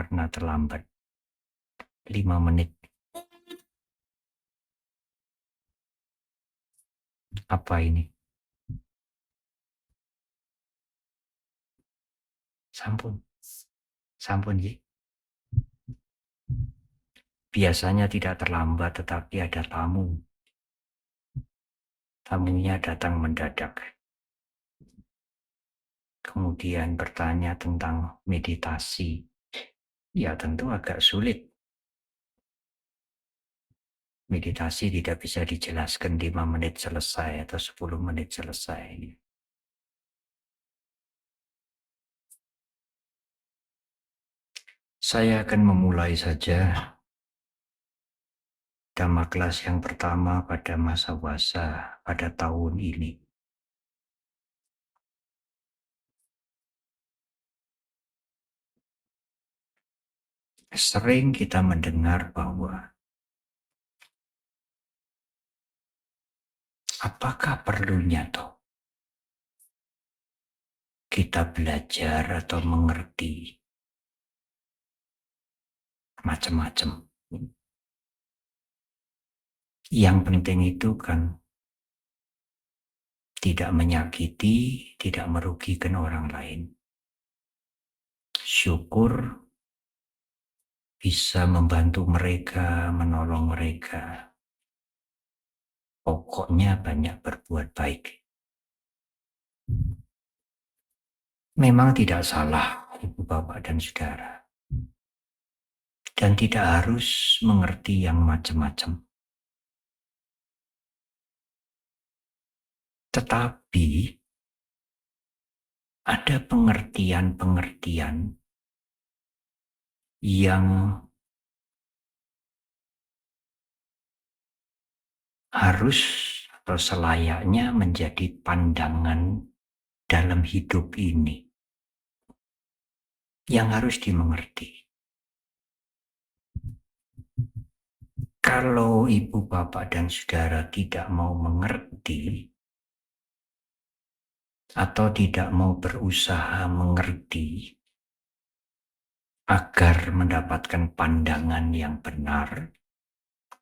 karena terlambat 5 menit. Apa ini? Sampun Ji. Biasanya tidak terlambat, tetapi ada tamu. Tamunya datang mendadak. Kemudian bertanya tentang meditasi. Ya tentu agak sulit. Meditasi tidak bisa dijelaskan 5 menit selesai atau 10 menit selesai. Saya akan memulai saja Dhamma kelas yang pertama pada masa wasa pada tahun ini. Sering kita mendengar bahwa apakah perlunya toh kita belajar atau mengerti macam-macam. Yang penting itu kan tidak menyakiti, tidak merugikan orang lain. Syukur bisa membantu mereka, menolong mereka. Pokoknya banyak berbuat baik. Memang tidak salah, Ibu, Bapak, dan Saudara. Dan tidak harus mengerti yang macam-macam. Tetapi ada pengertian-pengertian yang harus atau selayaknya menjadi pandangan dalam hidup ini yang harus dimengerti. Kalau Ibu, Bapak, dan Saudara tidak mau mengerti atau tidak mau berusaha mengerti agar mendapatkan pandangan yang benar,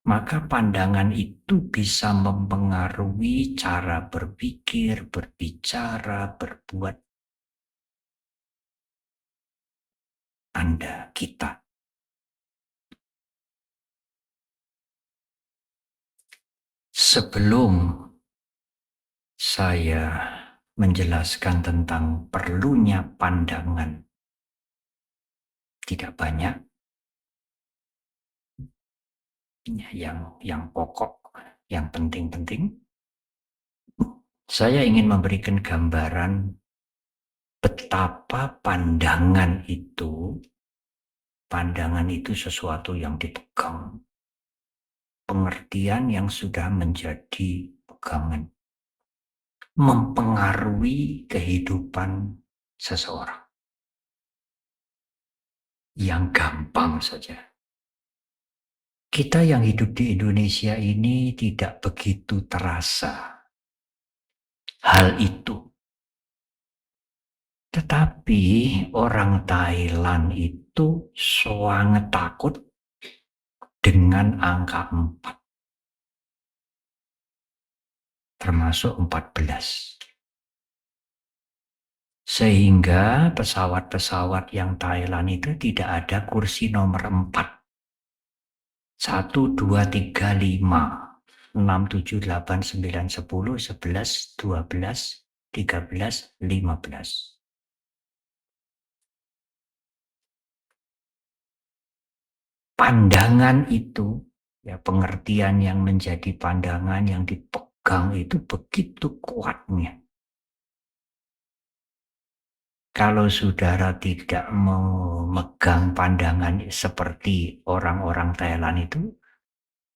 maka pandangan itu bisa mempengaruhi cara berpikir, berbicara, berbuat Anda, kita. Sebelum saya menjelaskan tentang perlunya pandangan, tidak banyak yang pokok, yang penting-penting, saya ingin memberikan gambaran betapa pandangan itu sesuatu yang dipegang. Pengertian yang sudah menjadi pegangan. Mempengaruhi kehidupan seseorang. Yang gampang saja. Kita yang hidup di Indonesia ini tidak begitu terasa hal itu. Tetapi orang Thailand itu sangat takut dengan angka 4. Termasuk 14. Sehingga pesawat-pesawat yang Thailand itu tidak ada kursi nomor 4. 1, 2, 3, 5, 6, 7, 8, 9, 10, 11, 12, 13, 15. Pandangan itu, ya pengertian yang menjadi pandangan yang dipegang itu begitu kuatnya. Kalau saudara tidak memegang pandangan seperti orang-orang Thailand itu,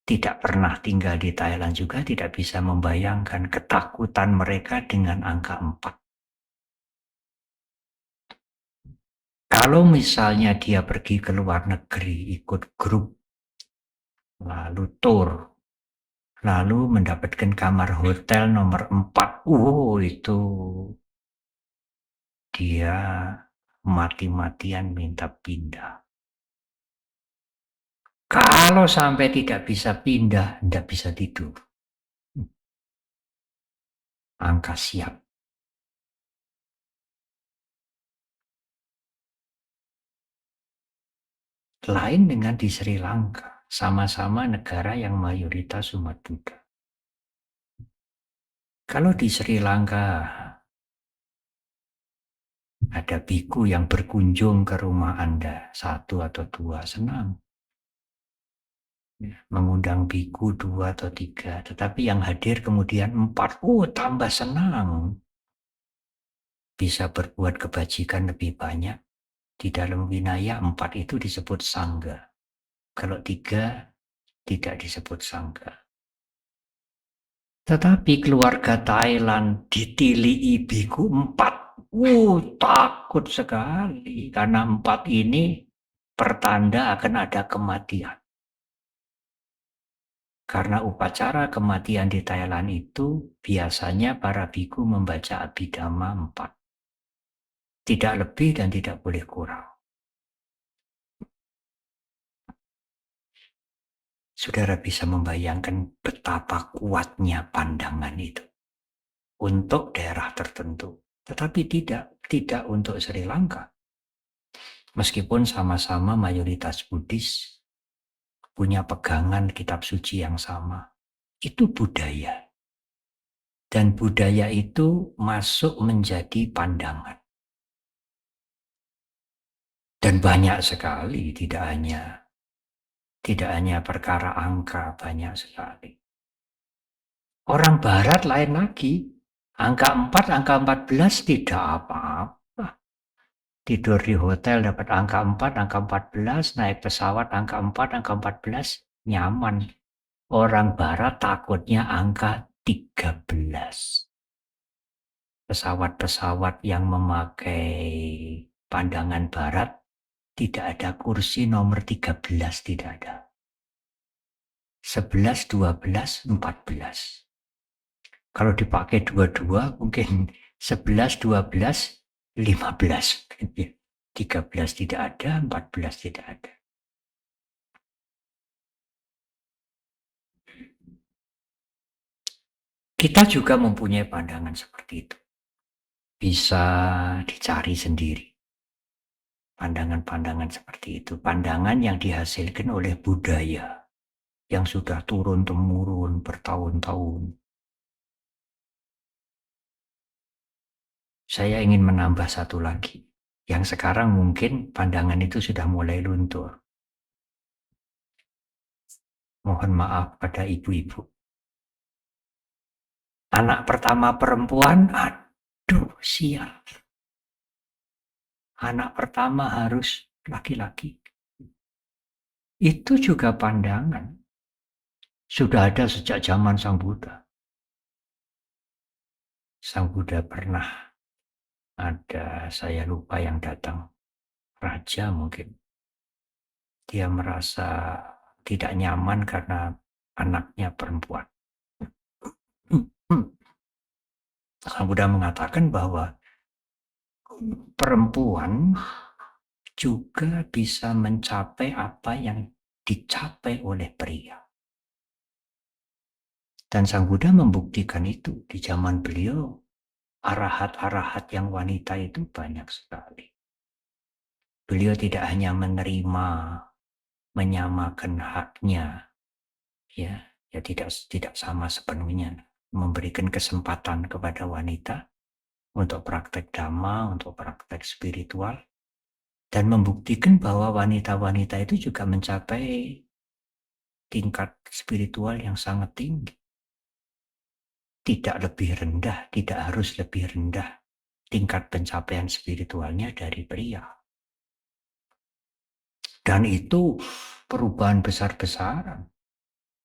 tidak pernah tinggal di Thailand juga, tidak bisa membayangkan ketakutan mereka dengan angka 4. Kalau misalnya dia pergi ke luar negeri, ikut grup, lalu tour, lalu mendapatkan kamar hotel nomor 4, itu dia mati-matian minta pindah. Kalau sampai tidak bisa pindah, tidak bisa tidur. Angka siap. Lain dengan di Sri Lanka, sama-sama negara yang mayoritas umat Buddha. Kalau di Sri Lanka ada biku yang berkunjung ke rumah Anda, satu atau dua, senang. Mengundang biku dua atau tiga, tetapi yang hadir kemudian 4, tambah senang. Bisa berbuat kebajikan lebih banyak. Di dalam Vinaya 4 itu disebut sangga. Kalau 3 tidak disebut sangga. Tetapi keluarga Thailand ditilii biku 4. Takut sekali karena 4 ini pertanda akan ada kematian. Karena upacara kematian di Thailand itu biasanya para biku membaca Abhidhamma 4. Tidak lebih dan tidak boleh kurang. Saudara bisa membayangkan betapa kuatnya pandangan itu untuk daerah tertentu. Tetapi tidak untuk Sri Lanka. Meskipun sama-sama mayoritas Buddhis, punya pegangan kitab suci yang sama. Itu budaya. Dan budaya itu masuk menjadi pandangan. Dan banyak sekali, tidak hanya perkara angka, banyak sekali. Orang Barat lain lagi. Angka 4, angka 14 tidak apa-apa. Tidur di hotel dapat angka 4, angka 14, naik pesawat angka 4, angka 14, nyaman. Orang Barat takutnya angka 13. Pesawat-pesawat yang memakai pandangan Barat tidak ada kursi nomor 13, tidak ada. 11, 12, 14. Kalau dipakai dua-dua mungkin 11, 12, 15. 13 tidak ada, 14 tidak ada. Kita juga mempunyai pandangan seperti itu. Bisa dicari sendiri. Pandangan-pandangan seperti itu. Pandangan yang dihasilkan oleh budaya. Yang sudah turun-temurun bertahun-tahun. Saya ingin menambah satu lagi. Yang sekarang mungkin pandangan itu sudah mulai luntur. Mohon maaf pada ibu-ibu. Anak pertama perempuan, aduh sial. Anak pertama harus laki-laki. Itu juga pandangan. Sudah ada sejak zaman Sang Buddha. Sang Buddha pernah ada, saya lupa yang datang, raja mungkin. Dia merasa tidak nyaman karena anaknya perempuan. Sang Buddha mengatakan bahwa perempuan juga bisa mencapai apa yang dicapai oleh pria. Dan Sang Buddha membuktikan itu di zaman beliau. Arahat-arahat yang wanita itu banyak sekali. Beliau tidak hanya menerima, menyamakan haknya, ya tidak sama sepenuhnya, memberikan kesempatan kepada wanita untuk praktek dhamma, untuk praktek spiritual, dan membuktikan bahwa wanita-wanita itu juga mencapai tingkat spiritual yang sangat tinggi. Tidak lebih rendah, tidak harus lebih rendah tingkat pencapaian spiritualnya dari pria. Dan itu perubahan besar-besaran.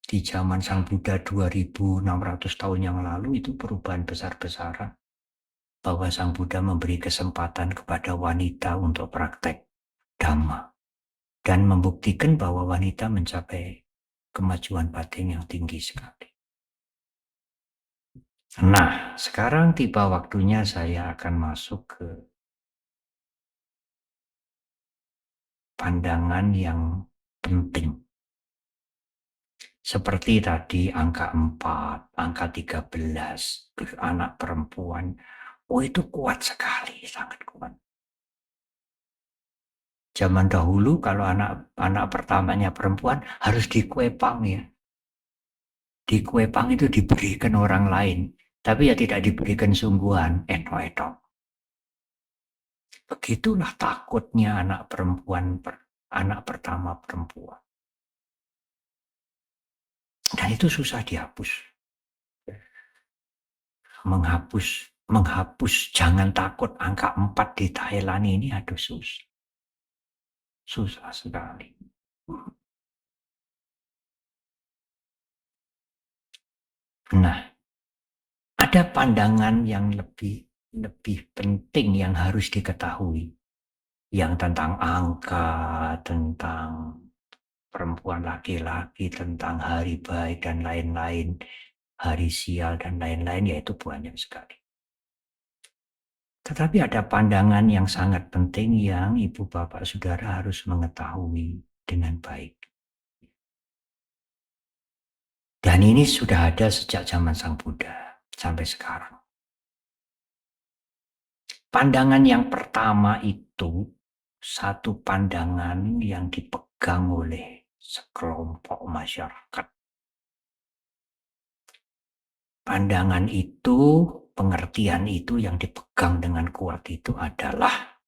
Di zaman Sang Buddha 2600 tahun yang lalu itu perubahan besar-besaran. Bahwa Sang Buddha memberi kesempatan kepada wanita untuk praktek dhamma. Dan membuktikan bahwa wanita mencapai kemajuan batin yang tinggi sekali. Nah, sekarang tiba waktunya saya akan masuk ke pandangan yang penting Seperti tadi angka 4, angka 13, anak perempuan. Oh, itu kuat sekali, sangat kuat. Zaman dahulu kalau anak pertamanya perempuan harus dikuepang ya. Dikuepang itu diberikan orang lain, tapi ya tidak diberikan sungguhan, etok-etok. Begitulah takutnya anak pertama perempuan. Dan itu susah dihapus. Menghapus jangan takut angka 4 di Thailand ini aduh susah. Susah sekali. Nah, ada pandangan yang lebih penting yang harus diketahui. Yang tentang angka, tentang perempuan laki-laki, tentang hari baik dan lain-lain, hari sial dan lain-lain, yaitu banyak sekali. Tetapi ada pandangan yang sangat penting yang ibu bapak saudara harus mengetahui dengan baik. Dan ini sudah ada sejak zaman Sang Buddha sampai sekarang. Pandangan yang pertama itu satu pandangan yang dipegang oleh sekelompok masyarakat. Pandangan itu, pengertian itu yang dipegang dengan kuat itu adalah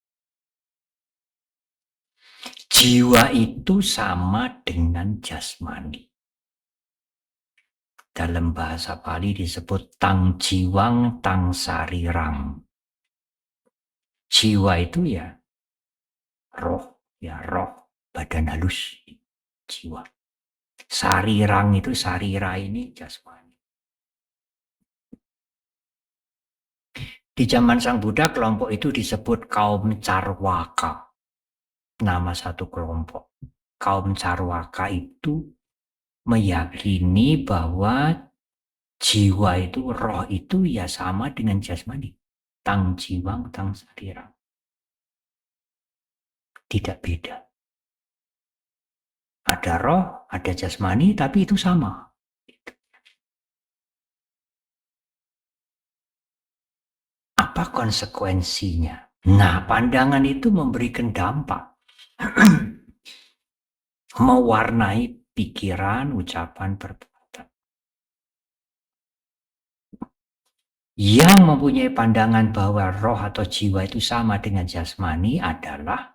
jiwa itu sama dengan jasmani. Dalam bahasa Pali disebut tang jiwang tang sarirang. Jiwa itu ya roh, badan halus, jiwa. Sarirang itu, sarira ini jasmani. Di zaman Sang Buddha, kelompok itu disebut kaum Carwaka. Nama satu kelompok. Kaum Carwaka itu meyakini bahwa jiwa itu, roh itu ya sama dengan jasmani. Tang jiwang, tang sarirang. Tidak beda. Ada roh, ada jasmani, tapi itu sama. Apa konsekuensinya? Nah, pandangan itu memberikan dampak. Mewarnai pikiran, ucapan, perbuatan. Yang mempunyai pandangan bahwa roh atau jiwa itu sama dengan jasmani adalah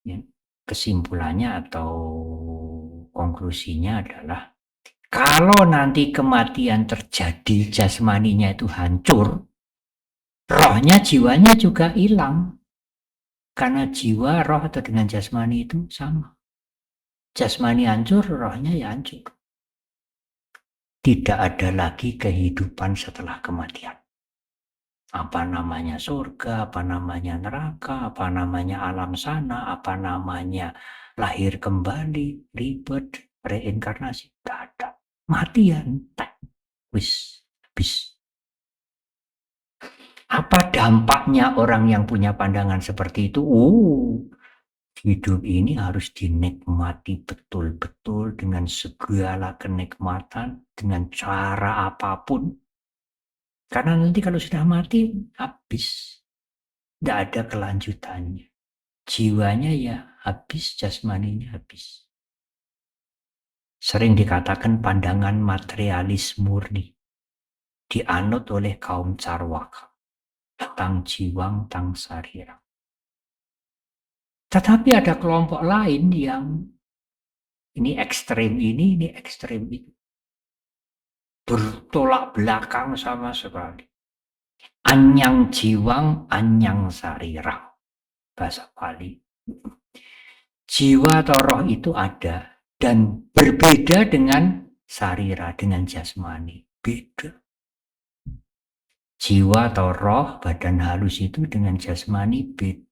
ya, kesimpulannya atau konklusinya adalah kalau nanti kematian terjadi, jasmaninya itu hancur, rohnya, jiwanya juga hilang. Karena jiwa, roh atau dengan jasmani itu sama. Jasmani hancur, rohnya ya hancur. Tidak ada lagi kehidupan setelah kematian. Apa namanya surga, apa namanya neraka, apa namanya alam sana, apa namanya lahir kembali, ribet, reinkarnasi. Tidak ada. Matian, wis, habis. Apa dampaknya orang yang punya pandangan seperti itu? Hidup ini harus dinikmati betul-betul dengan segala kenikmatan, dengan cara apapun. Karena nanti kalau sudah mati, habis. Tidak ada kelanjutannya. Jiwanya ya habis, jasmaninya habis. Sering dikatakan pandangan materialis murni. Dianut oleh kaum Carwaka. Tang jiwang, tang sarirang. Tetapi ada kelompok lain yang ini ekstrem ini ekstrem itu. Bertolak belakang sama sekali. Anyang jiwang, anyang sarirang. Bahasa Pali. Jiwa atau roh itu ada dan berbeda dengan sarira, dengan jasmani. Beda. Jiwa atau roh, badan halus itu dengan jasmani beda.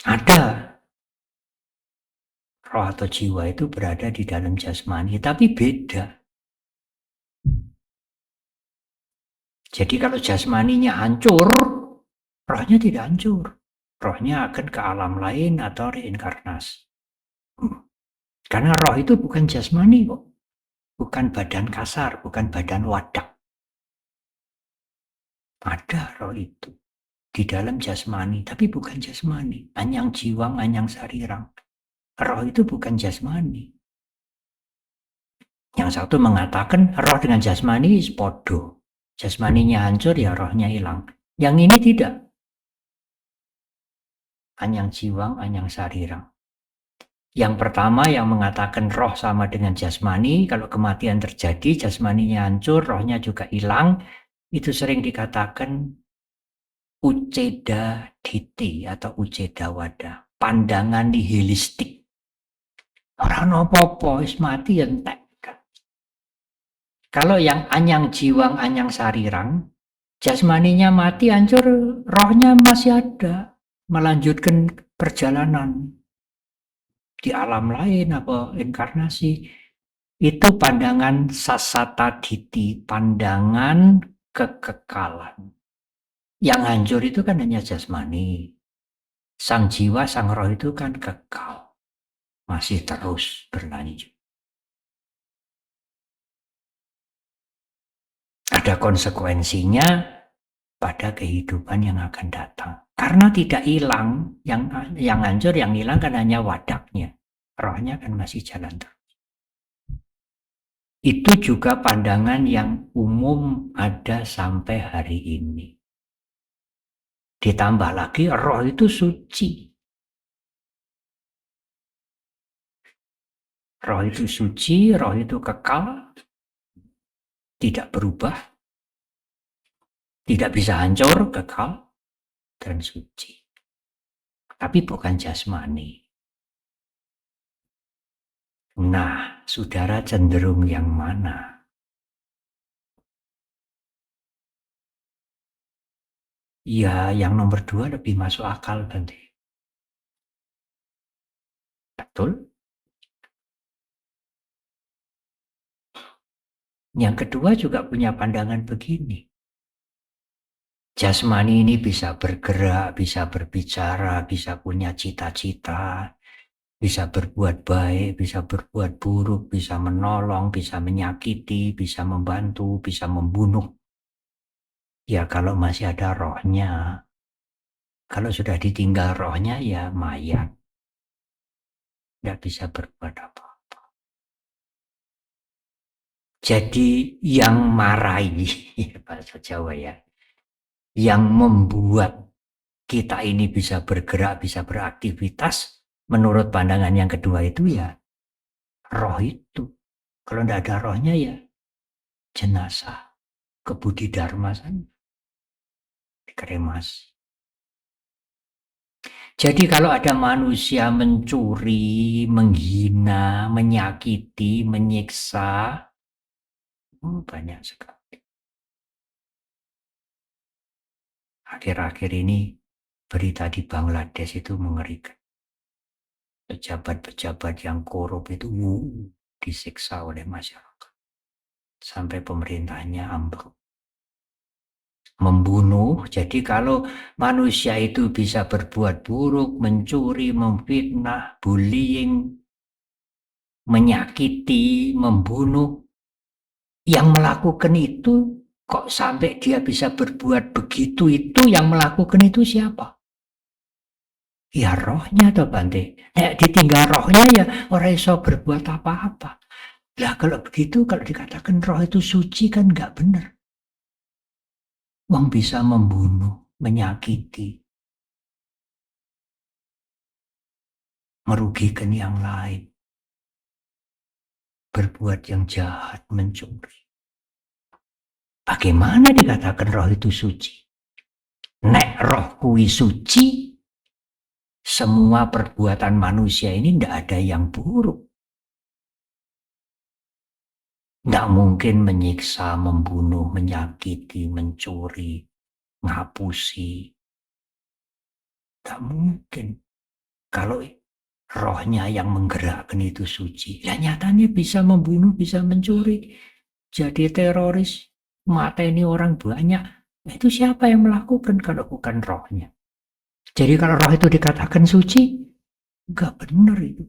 Ada roh atau jiwa itu berada di dalam jasmani, tapi beda. Jadi kalau jasmaninya hancur, rohnya tidak hancur. rohnya akan ke alam lain atau reinkarnasi. Karena roh itu bukan jasmani kok. Bukan badan kasar, bukan badan wadak. Ada roh itu di dalam jasmani, tapi bukan jasmani. Anyang jiwang, anyang sarirang. Roh itu bukan jasmani. Yang satu mengatakan roh dengan jasmani podo. Jasmaninya hancur ya rohnya hilang. Yang ini tidak. Anyang jiwang, anyang sarirang. Yang pertama yang mengatakan roh sama dengan jasmani, kalau kematian terjadi, jasmaninya hancur, rohnya juga hilang, itu sering dikatakan uceda diti atau uceda wada, pandangan nihilistik. Orang apa-apa, wis mati entek. Kalau yang anyang jiwang, anyang sarirang, jasmaninya mati, hancur, rohnya masih ada, melanjutkan perjalanan di alam lain apa inkarnasi. Itu pandangan sasata diti, pandangan kekekalan. Yang hancur itu kan hanya jasmani. Sang jiwa, sang roh itu kan kekal. Masih terus berlanjut. Ada konsekuensinya pada kehidupan yang akan datang. Karena tidak hilang, yang hancur, yang hilang kan hanya wadaknya. Rohnya kan masih jalan terus. Itu juga pandangan yang umum ada sampai hari ini. Ditambah lagi roh itu suci. Roh itu suci, roh itu kekal, tidak berubah, tidak bisa hancur, kekal, dan suci. Tapi bukan jasmani. Nah, saudara cenderung yang mana? Ya, yang nomor 2 lebih masuk akal nanti. Betul? Yang kedua juga punya pandangan begini. Jasmani ini bisa bergerak, bisa berbicara, bisa punya cita-cita, bisa berbuat baik, bisa berbuat buruk, bisa menolong, bisa menyakiti, bisa membantu, bisa membunuh. Ya kalau masih ada rohnya. Kalau sudah ditinggal rohnya ya mayat. Tidak bisa berbuat apa-apa. Jadi yang marahi, bahasa Jawa ya, yang membuat kita ini bisa bergerak, bisa beraktivitas, menurut pandangan yang kedua itu ya roh itu. Kalau tidak ada rohnya ya jenazah, kebudi dharma sana, dikremasi. Jadi kalau ada manusia mencuri, menghina, menyakiti, menyiksa, banyak sekali. Akhir-akhir ini berita di Bangladesh itu mengerikan. Pejabat-pejabat yang korup itu disiksa oleh masyarakat. Sampai pemerintahnya ambruk. Membunuh, jadi kalau manusia itu bisa berbuat buruk, mencuri, memfitnah, bullying, menyakiti, membunuh, yang melakukan itu kok sampai dia bisa berbuat begitu, itu yang melakukan itu siapa? Ya rohnya toh Bante. Ditinggal rohnya ya orang iso berbuat apa-apa. Lah kalau begitu, kalau dikatakan roh itu suci kan nggak benar. Wong bisa membunuh, menyakiti, merugikan yang lain, berbuat yang jahat, mencuri. Bagaimana dikatakan roh itu suci? Nek roh kui suci, semua perbuatan manusia ini tidak ada yang buruk. Tidak mungkin menyiksa, membunuh, menyakiti, mencuri, ngapusi. Tak mungkin. Kalau rohnya yang menggerakkan itu suci. Ya nyatanya bisa membunuh, bisa mencuri. Jadi teroris, mateni orang banyak. Itu siapa yang melakukan kalau bukan rohnya? Jadi kalau roh itu dikatakan suci, enggak benar itu.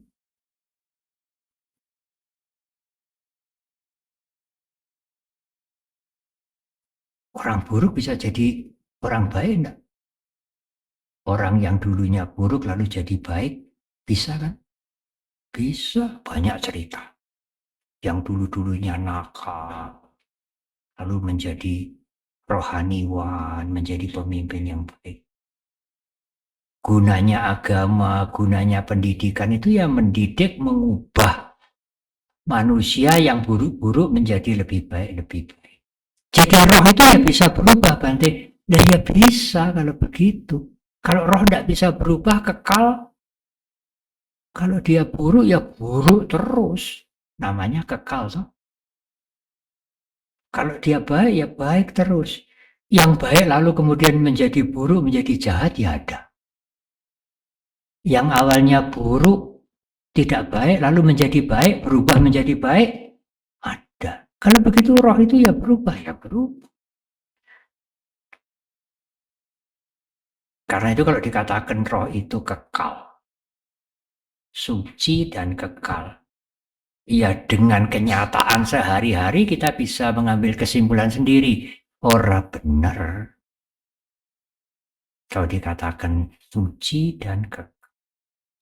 Orang buruk bisa jadi orang baik enggak? Orang yang dulunya buruk lalu jadi baik, bisa kan? Bisa, banyak cerita. Yang dulu-dulunya nakal, lalu menjadi rohaniwan, menjadi pemimpin yang baik. Gunanya agama, gunanya pendidikan itu ya mendidik, mengubah manusia yang buruk-buruk menjadi lebih baik, lebih baik. Jadi roh itu ya bisa berubah, Bante. Dan ya bisa kalau begitu. Kalau roh tidak bisa berubah, kekal. Kalau dia buruk, ya buruk terus. Namanya kekal. So. Kalau dia baik, ya baik terus. Yang baik lalu kemudian menjadi buruk, menjadi jahat, ya ada. Yang awalnya buruk, tidak baik, lalu menjadi baik, berubah menjadi baik, ada. Kalau begitu roh itu ya berubah, ya berubah. Karena itu kalau dikatakan roh itu kekal, suci dan kekal, ya dengan kenyataan sehari-hari kita bisa mengambil kesimpulan sendiri. Ora benar kalau dikatakan suci dan kekal.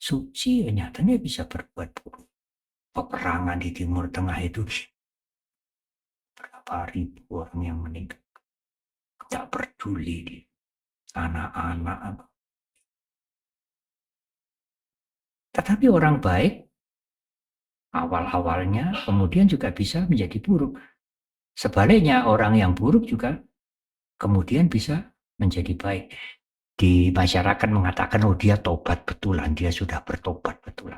Suci ya nyatanya bisa berbuat buruk. Peperangan di Timur Tengah itu berapa ribu orang yang meninggal. Tidak peduli anak-anak. Tetapi orang baik awal-awalnya kemudian juga bisa menjadi buruk. Sebaliknya orang yang buruk juga kemudian bisa menjadi baik. Di masyarakat mengatakan, oh dia tobat betulan, dia sudah bertobat betulan.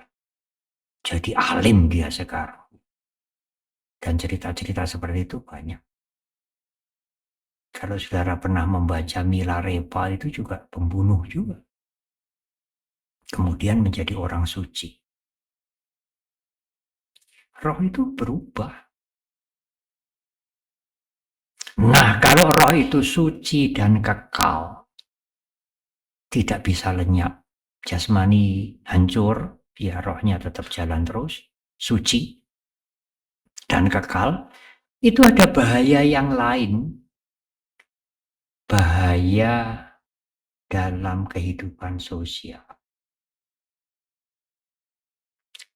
Jadi alim dia sekarang. Dan cerita-cerita seperti itu banyak. Kalau saudara pernah membaca Milarepa itu juga pembunuh juga. Kemudian menjadi orang suci. Roh itu berubah. Nah, kalau roh itu suci dan kekal, tidak bisa lenyap. Jasmani hancur, ya rohnya tetap jalan terus, suci dan kekal. Itu ada bahaya yang lain. Bahaya dalam kehidupan sosial.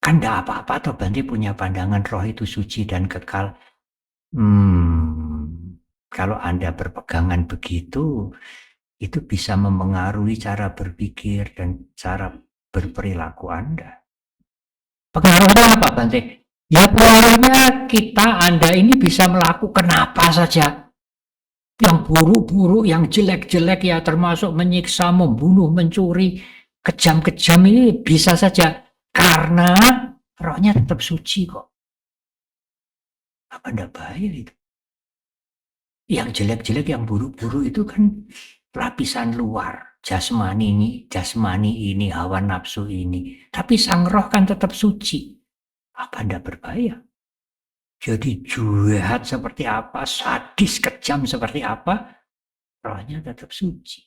Kan tidak apa-apa toh Bante punya pandangan roh itu suci dan kekal. Kalau Anda berpegangan begitu, itu bisa memengaruhi cara berpikir dan cara berperilaku Anda. Pengaruhnya apa Bante? Ya pengaruhnya kita, Anda ini bisa melakukan apa saja. Yang buruk-buruk, yang jelek-jelek ya termasuk menyiksa, membunuh, mencuri, kejam-kejam ini bisa saja. Karena rohnya tetap suci kok. Apa enggak bahaya itu? Yang jelek-jelek, yang buruk-buruk itu kan lapisan luar. Jasmani ini, hawa nafsu ini. Tapi sang roh kan tetap suci. Apa enggak berbahaya? Jadi jahat seperti apa, sadis, kejam seperti apa, rohnya tetap suci.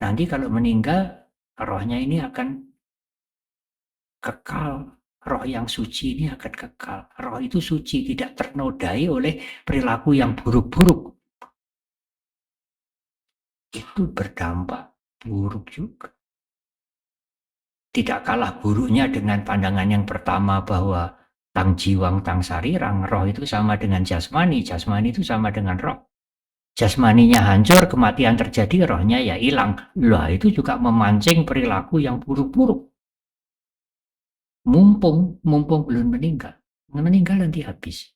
Nanti kalau meninggal, rohnya ini akan kekal. Roh yang suci ini akan kekal. Roh itu suci, tidak ternodai oleh perilaku yang buruk-buruk. Itu berdampak buruk juga. Tidak kalah buruknya dengan pandangan yang pertama bahwa tang jiwang tang sarirang, roh itu sama dengan jasmani, jasmani itu sama dengan roh. Jasmaninya hancur, kematian terjadi, rohnya ya hilang. Lah itu juga memancing perilaku yang buruk-buruk. Mumpung belum meninggal. Meninggal nanti habis.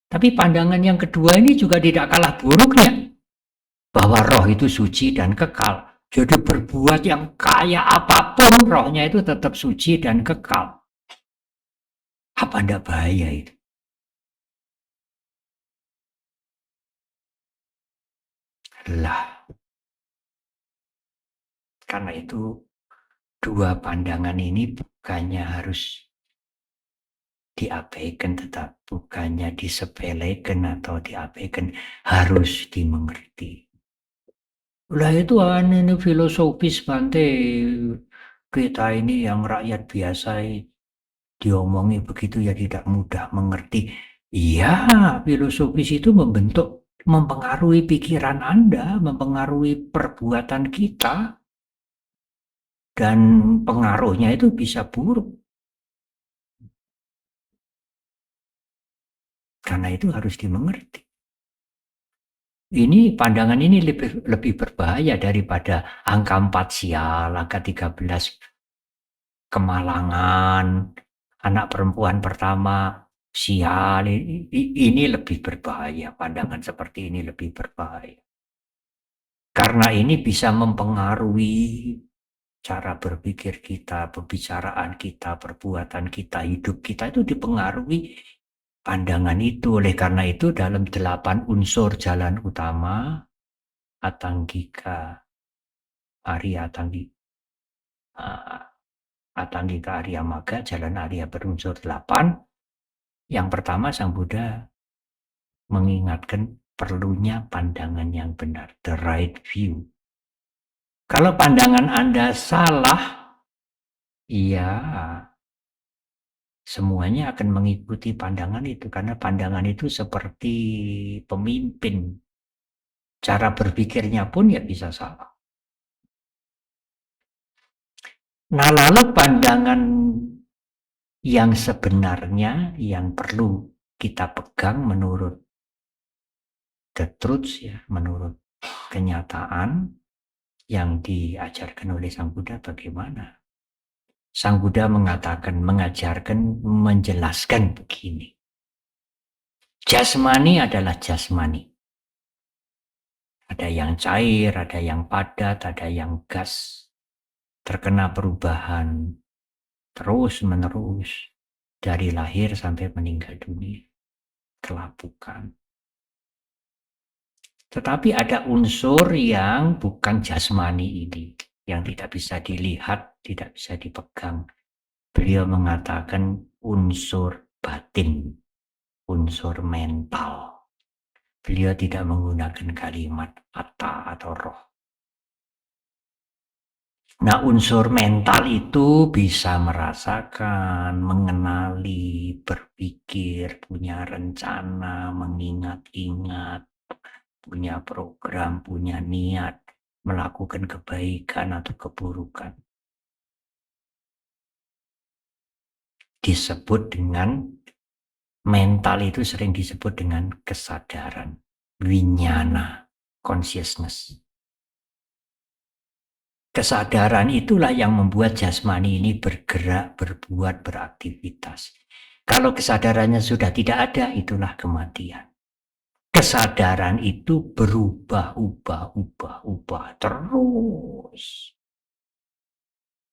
Tapi pandangan yang kedua ini juga tidak kalah buruknya. Bahwa roh itu suci dan kekal. Jadi berbuat yang kaya apapun, rohnya itu tetap suci dan kekal. Apa enggak bahaya itu? Lah, karena itu dua pandangan ini bukannya harus diabaikan, tetap bukannya disepelekan atau diabaikan, harus dimengerti. Lah itu ini filosofis Bante. Kita ini yang rakyat biasa diomongi begitu ya tidak mudah mengerti. Iya, filosofis itu mempengaruhi pikiran Anda, mempengaruhi perbuatan kita, dan pengaruhnya itu bisa buruk. Karena itu harus dimengerti. Ini pandangan ini lebih berbahaya daripada angka 4 sial, angka 13 kemalangan, anak perempuan pertama sial. Ini lebih berbahaya, pandangan seperti ini lebih berbahaya. Karena ini bisa mempengaruhi cara berpikir kita, pembicaraan kita, perbuatan kita, hidup kita itu dipengaruhi pandangan itu. Oleh karena itu dalam 8 unsur jalan utama, Atanggika, Arya Atanggika Arya Maga, jalan Arya berunsur 8. Yang pertama Sang Buddha mengingatkan perlunya pandangan yang benar, the right view. Kalau pandangan Anda salah, ya semuanya akan mengikuti pandangan itu, karena pandangan itu seperti pemimpin. Cara berpikirnya pun ya bisa salah. Nah, lalu pandangan yang sebenarnya yang perlu kita pegang menurut the truth, ya, menurut kenyataan yang diajarkan oleh Sang Buddha bagaimana? Sang Buddha mengajarkan, menjelaskan begini. Jasmani adalah jasmani. Ada yang cair, ada yang padat, ada yang gas. Terkena perubahan terus-menerus dari lahir sampai meninggal dunia. Kelapukan. Tetapi ada unsur yang bukan jasmani ini, yang tidak bisa dilihat, tidak bisa dipegang. Beliau mengatakan unsur batin, unsur mental. Beliau tidak menggunakan kalimat atta atau roh. Nah, unsur mental itu bisa merasakan, mengenali, berpikir, punya rencana, mengingat-ingat, punya program, punya niat, melakukan kebaikan atau keburukan. Disebut dengan mental, itu sering disebut dengan kesadaran, winyana, consciousness. Kesadaran itulah yang membuat jasmani ini bergerak, berbuat, beraktivitas. Kalau kesadarannya sudah tidak ada, itulah kematian. Kesadaran itu berubah terus.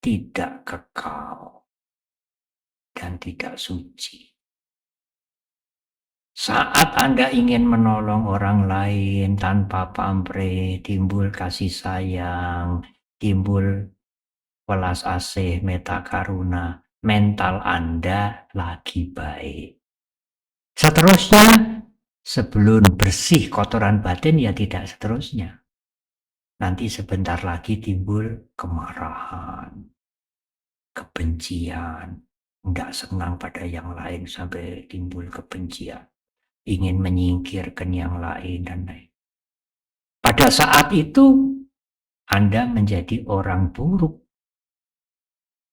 Tidak kekal dan tidak suci. Saat Anda ingin menolong orang lain tanpa pamrih, timbul kasih sayang, timbul welas asih, meta karuna, mental Anda lagi baik. Seterusnya, sebelum bersih kotoran batin, ya tidak seterusnya. Nanti sebentar lagi timbul kemarahan, kebencian, tidak senang pada yang lain sampai timbul kebencian, ingin menyingkirkan yang lain dan lain. Pada saat itu Anda menjadi orang buruk,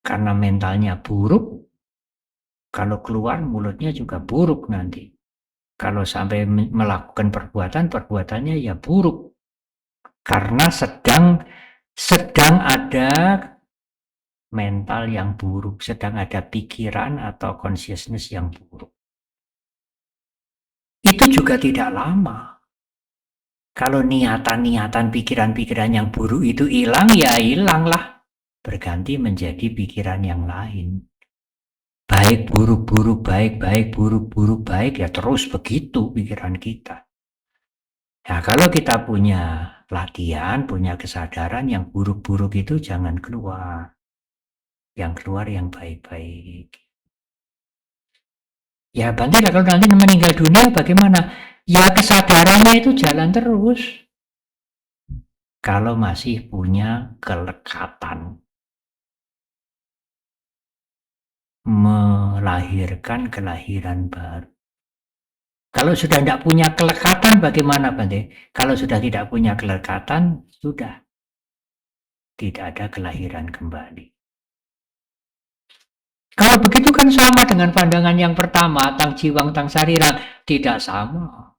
karena mentalnya buruk. Kalau keluar mulutnya juga buruk nanti. Kalau sampai melakukan perbuatannya ya buruk, karena sedang ada mental yang buruk, sedang ada pikiran atau consciousness yang buruk. Itu juga tidak lama. Kalau niatan-niatan, pikiran-pikiran yang buruk itu hilang, ya hilanglah. Berganti menjadi pikiran yang lain. Baik, buruk, baik, buruk, baik, ya terus begitu pikiran kita. Nah, kalau kita punya latihan, punya kesadaran, yang buruk-buruk itu jangan keluar. Yang keluar yang baik-baik. Ya, Bante, kalau nanti meninggal dunia bagaimana? Ya, kesadarannya itu jalan terus. kalau masih punya kelekatan melahirkan kelahiran baru. Kalau sudah tidak punya kelekatan bagaimana, Bante? Kalau sudah tidak punya kelekatan, sudah tidak ada kelahiran kembali. Kalau begitu kan sama dengan pandangan yang pertama, tang jiwang tang sarirang. Tidak sama.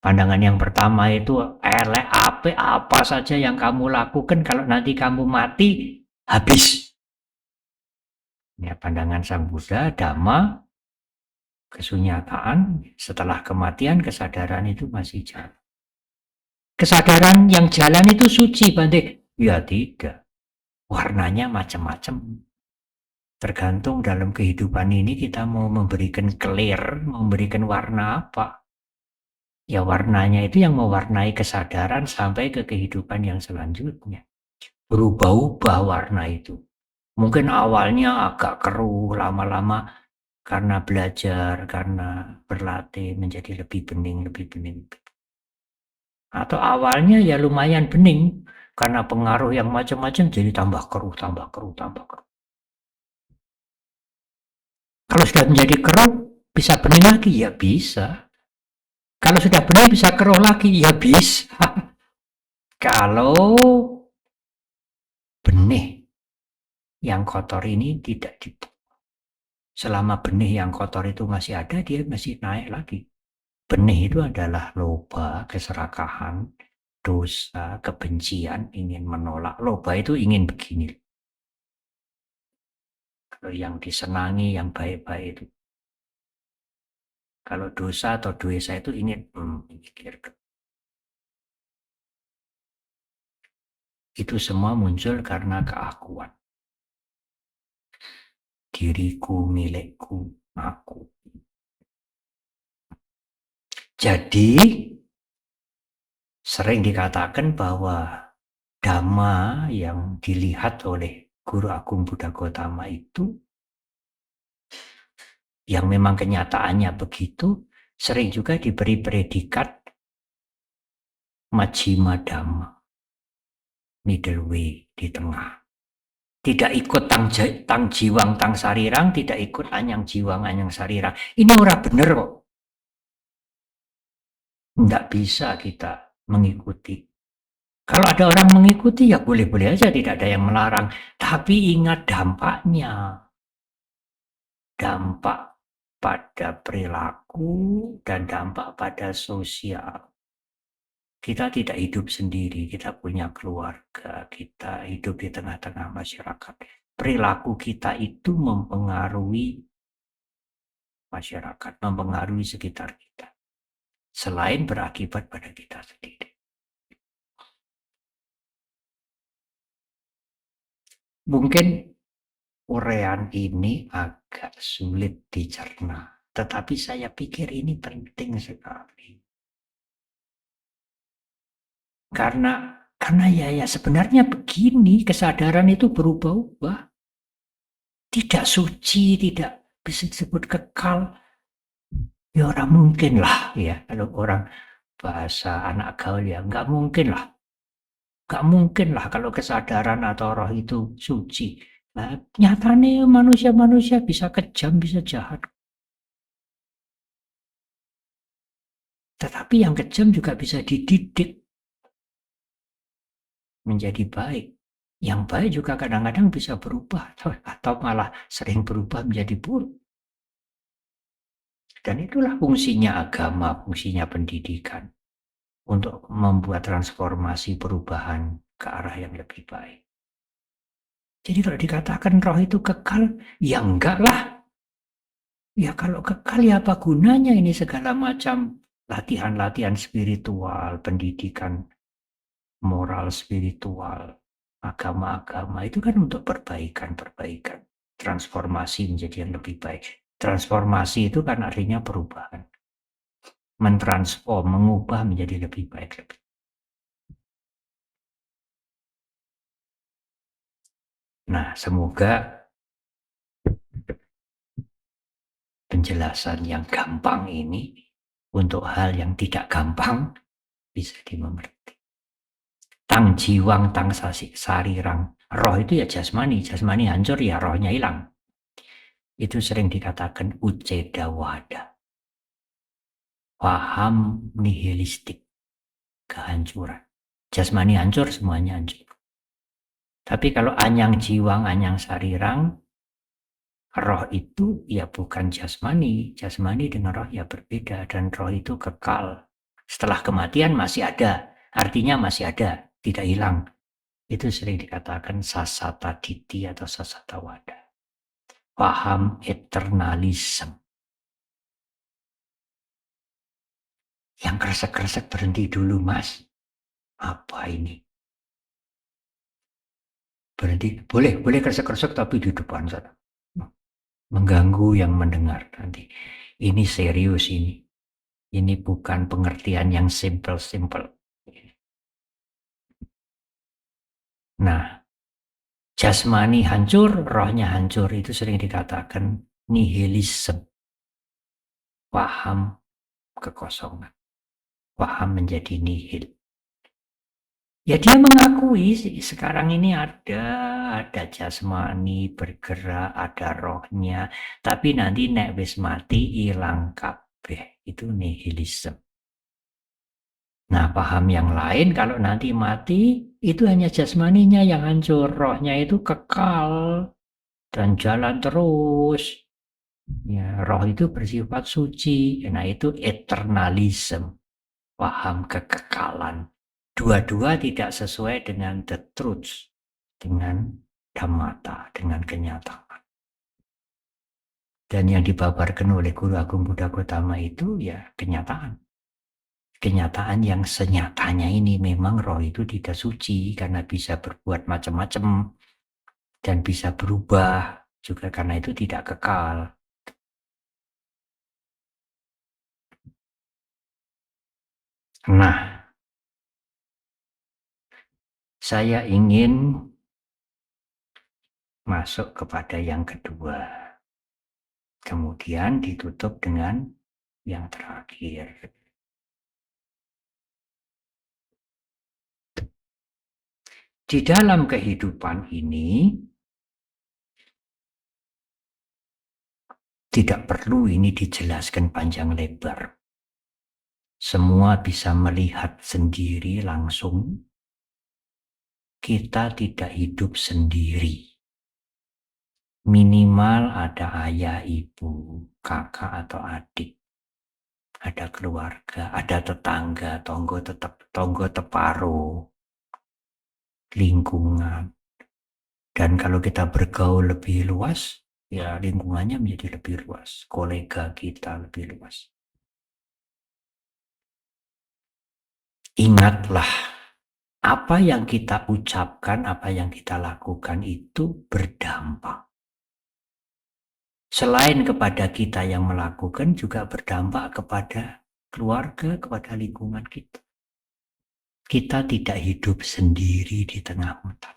Pandangan yang pertama itu elek apa saja yang kamu lakukan, kalau nanti kamu mati, habis. Ya, pandangan Sang Buddha, Dhamma, kesunyataan, setelah kematian, kesadaran itu masih jalan. Kesadaran yang jalan itu suci, Bante? Ya tidak. Warnanya macam-macam. Tergantung dalam kehidupan ini kita mau memberikan clear, memberikan warna apa. Ya warnanya itu yang mewarnai kesadaran sampai ke kehidupan yang selanjutnya. Berubah-ubah warna itu. Mungkin awalnya agak keruh, lama-lama karena belajar, karena berlatih menjadi lebih bening, lebih bening. Atau awalnya ya lumayan bening, karena pengaruh yang macam-macam jadi tambah keruh, tambah keruh, tambah keruh. Kalau sudah menjadi keruh, bisa bening lagi? Ya bisa. Kalau sudah bening bisa keruh lagi? Ya bisa. Kalau benih yang kotor ini tidak dibuang. Selama benih yang kotor itu masih ada, dia masih naik lagi. Benih itu adalah loba, keserakahan, dosa, kebencian, ingin menolak. Loba itu ingin begini. Kalau yang disenangi, yang baik-baik itu. Kalau dosa atau dosa itu ingin memikirkan. Itu semua muncul karena keakuan. Diriku, milikku, aku. Jadi, sering dikatakan bahwa Dhamma yang dilihat oleh Guru Agung Buddha Gautama itu, yang memang kenyataannya begitu, sering juga diberi predikat Majjhima Dhamma, middle way, di tengah. Tidak ikut tang jiwang tang sarirang, tidak ikut anyang jiwang anyang sarirang. Ini ora bener kok. Tidak bisa kita mengikuti. Kalau ada orang mengikuti ya boleh-boleh aja, tidak ada yang melarang. Tapi ingat dampaknya. Dampak pada perilaku dan dampak pada sosial. Kita tidak hidup sendiri, kita punya keluarga, kita hidup di tengah-tengah masyarakat. Perilaku kita itu mempengaruhi masyarakat, mempengaruhi sekitar kita. Selain berakibat pada kita sendiri. Mungkin uraian ini agak sulit dicerna, tetapi saya pikir ini penting sekali. Karena ya sebenarnya begini, kesadaran itu berubah-ubah. Tidak suci, tidak bisa disebut kekal. Ya orang mungkin lah ya, kalau orang bahasa anak gaul ya, nggak mungkin lah. Nggak mungkin lah kalau kesadaran atau roh itu suci. Nah, nyatanya manusia-manusia bisa kejam, bisa jahat. Tetapi yang kejam juga bisa dididik menjadi baik. Yang baik juga kadang-kadang bisa berubah atau malah sering berubah menjadi buruk. Dan itulah fungsinya agama, fungsinya pendidikan untuk membuat transformasi perubahan ke arah yang lebih baik. Jadi kalau dikatakan roh itu kekal, ya enggak lah. Ya kalau kekal ya apa gunanya ini segala macam latihan-latihan spiritual, pendidikan moral spiritual, agama-agama itu kan untuk perbaikan, transformasi menjadi yang lebih baik. Transformasi itu kan artinya perubahan. Mentransform, mengubah menjadi lebih baik. Nah, semoga penjelasan yang gampang ini untuk hal yang tidak gampang bisa dimengerti. Tang jiwang tang sarirang. Roh itu ya jasmani, jasmani hancur ya rohnya hilang. Itu sering dikatakan uceda wada. Paham nihilistik, kehancuran. Jasmani hancur, semuanya hancur. Tapi kalau anyang jiwang, anyang sarirang, roh itu ya bukan jasmani. Jasmani dengan roh ya berbeda, dan roh itu kekal. Setelah kematian masih ada, artinya masih ada, tidak hilang. Itu sering dikatakan sasata diti atau sasata wada. Paham eternalism. Yang kresek-kresek berhenti dulu, Mas. Apa ini? Berhenti. Boleh kresek-kresek tapi di depan sana. Mengganggu yang mendengar nanti. Ini serius ini. Ini bukan pengertian yang simple-simple. Nah, jasmani hancur, rohnya hancur. Itu sering dikatakan nihilisme. Paham kekosongan. Paham menjadi nihil. Ya dia mengakui sekarang ini ada jasmani bergerak, ada rohnya. Tapi nanti nek wis mati ilang kabeh. Itu nihilisme. Nah, paham yang lain kalau nanti mati itu hanya jasmaninya yang hancur, rohnya itu kekal dan jalan terus. Ya, roh itu bersifat suci. Nah, itu eternalism, paham kekekalan. Dua-dua tidak sesuai dengan the truth, dengan dhammata, dengan kenyataan. Dan yang dibabarkan oleh Guru Agung Buddha Gautama itu ya kenyataan. Kenyataan yang senyatanya ini memang roh itu tidak suci karena bisa berbuat macam-macam dan bisa berubah juga karena itu tidak kekal. Nah, saya ingin masuk kepada yang kedua. Kemudian ditutup dengan yang terakhir. Di dalam kehidupan ini, tidak perlu ini dijelaskan panjang lebar. Semua bisa melihat sendiri langsung. Kita tidak hidup sendiri. Minimal ada ayah, ibu, kakak atau adik. Ada keluarga, ada tetangga, tonggo teparo, lingkungan. Dan kalau kita bergaul lebih luas, ya lingkungannya menjadi lebih luas. Kolega kita lebih luas. Ingatlah, apa yang kita ucapkan, apa yang kita lakukan itu berdampak. Selain kepada kita yang melakukan, juga berdampak kepada keluarga, kepada lingkungan kita. Kita tidak hidup sendiri di tengah hutan.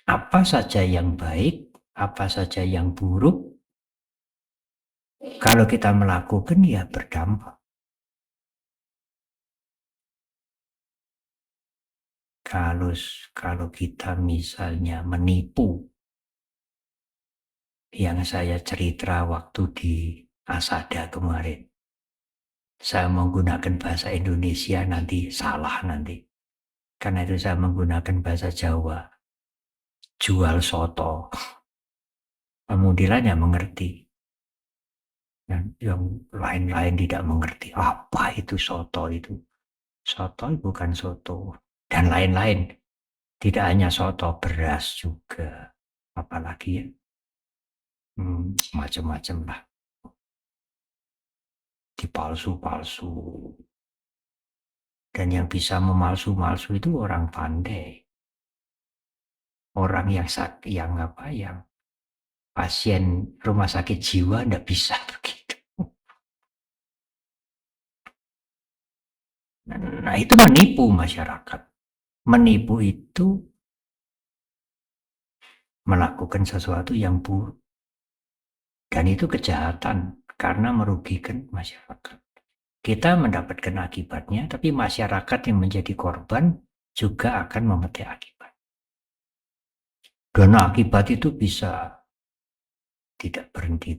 Apa saja yang baik, apa saja yang buruk, kalau kita melakukan ya berdampak. Kalau kita misalnya menipu, yang saya cerita waktu di Asada kemarin, saya menggunakan bahasa Indonesia nanti salah nanti. Karena itu saya menggunakan bahasa Jawa. Jual soto. Kemudian ya mengerti. Dan yang lain-lain tidak mengerti. Apa itu soto itu? Soto bukan soto. Dan lain-lain. Tidak hanya soto, beras juga. Apalagi ya. Macam-macam lah. Dipalsu-palsu. Dan yang bisa memalsu-malsu itu orang pandai. Orang yang pasien rumah sakit jiwa tidak bisa begitu. Nah itu menipu masyarakat. Menipu itu melakukan sesuatu yang buruk. Dan itu kejahatan karena merugikan masyarakat. Kita mendapatkan akibatnya, tapi masyarakat yang menjadi korban juga akan memetik akibat. Dan akibat itu bisa tidak berhenti.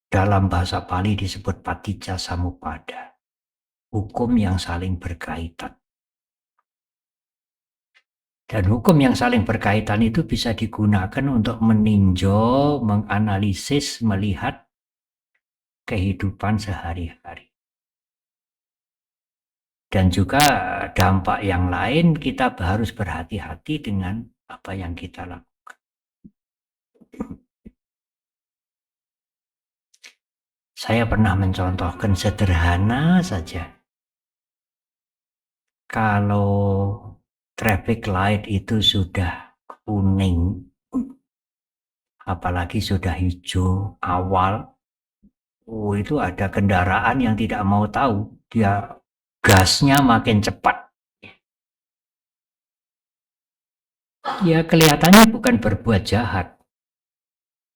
Dalam bahasa Pali disebut paticca samuppada, hukum yang saling berkaitan. Dan hukum yang saling berkaitan itu bisa digunakan untuk meninjau, menganalisis, melihat kehidupan sehari-hari. Dan juga dampak yang lain, kita harus berhati-hati dengan apa yang kita lakukan. Saya pernah mencontohkan sederhana saja. Kalau traffic light itu sudah kuning, apalagi sudah hijau awal, itu ada kendaraan yang tidak mau tahu, dia gasnya makin cepat. Ya kelihatannya bukan berbuat jahat,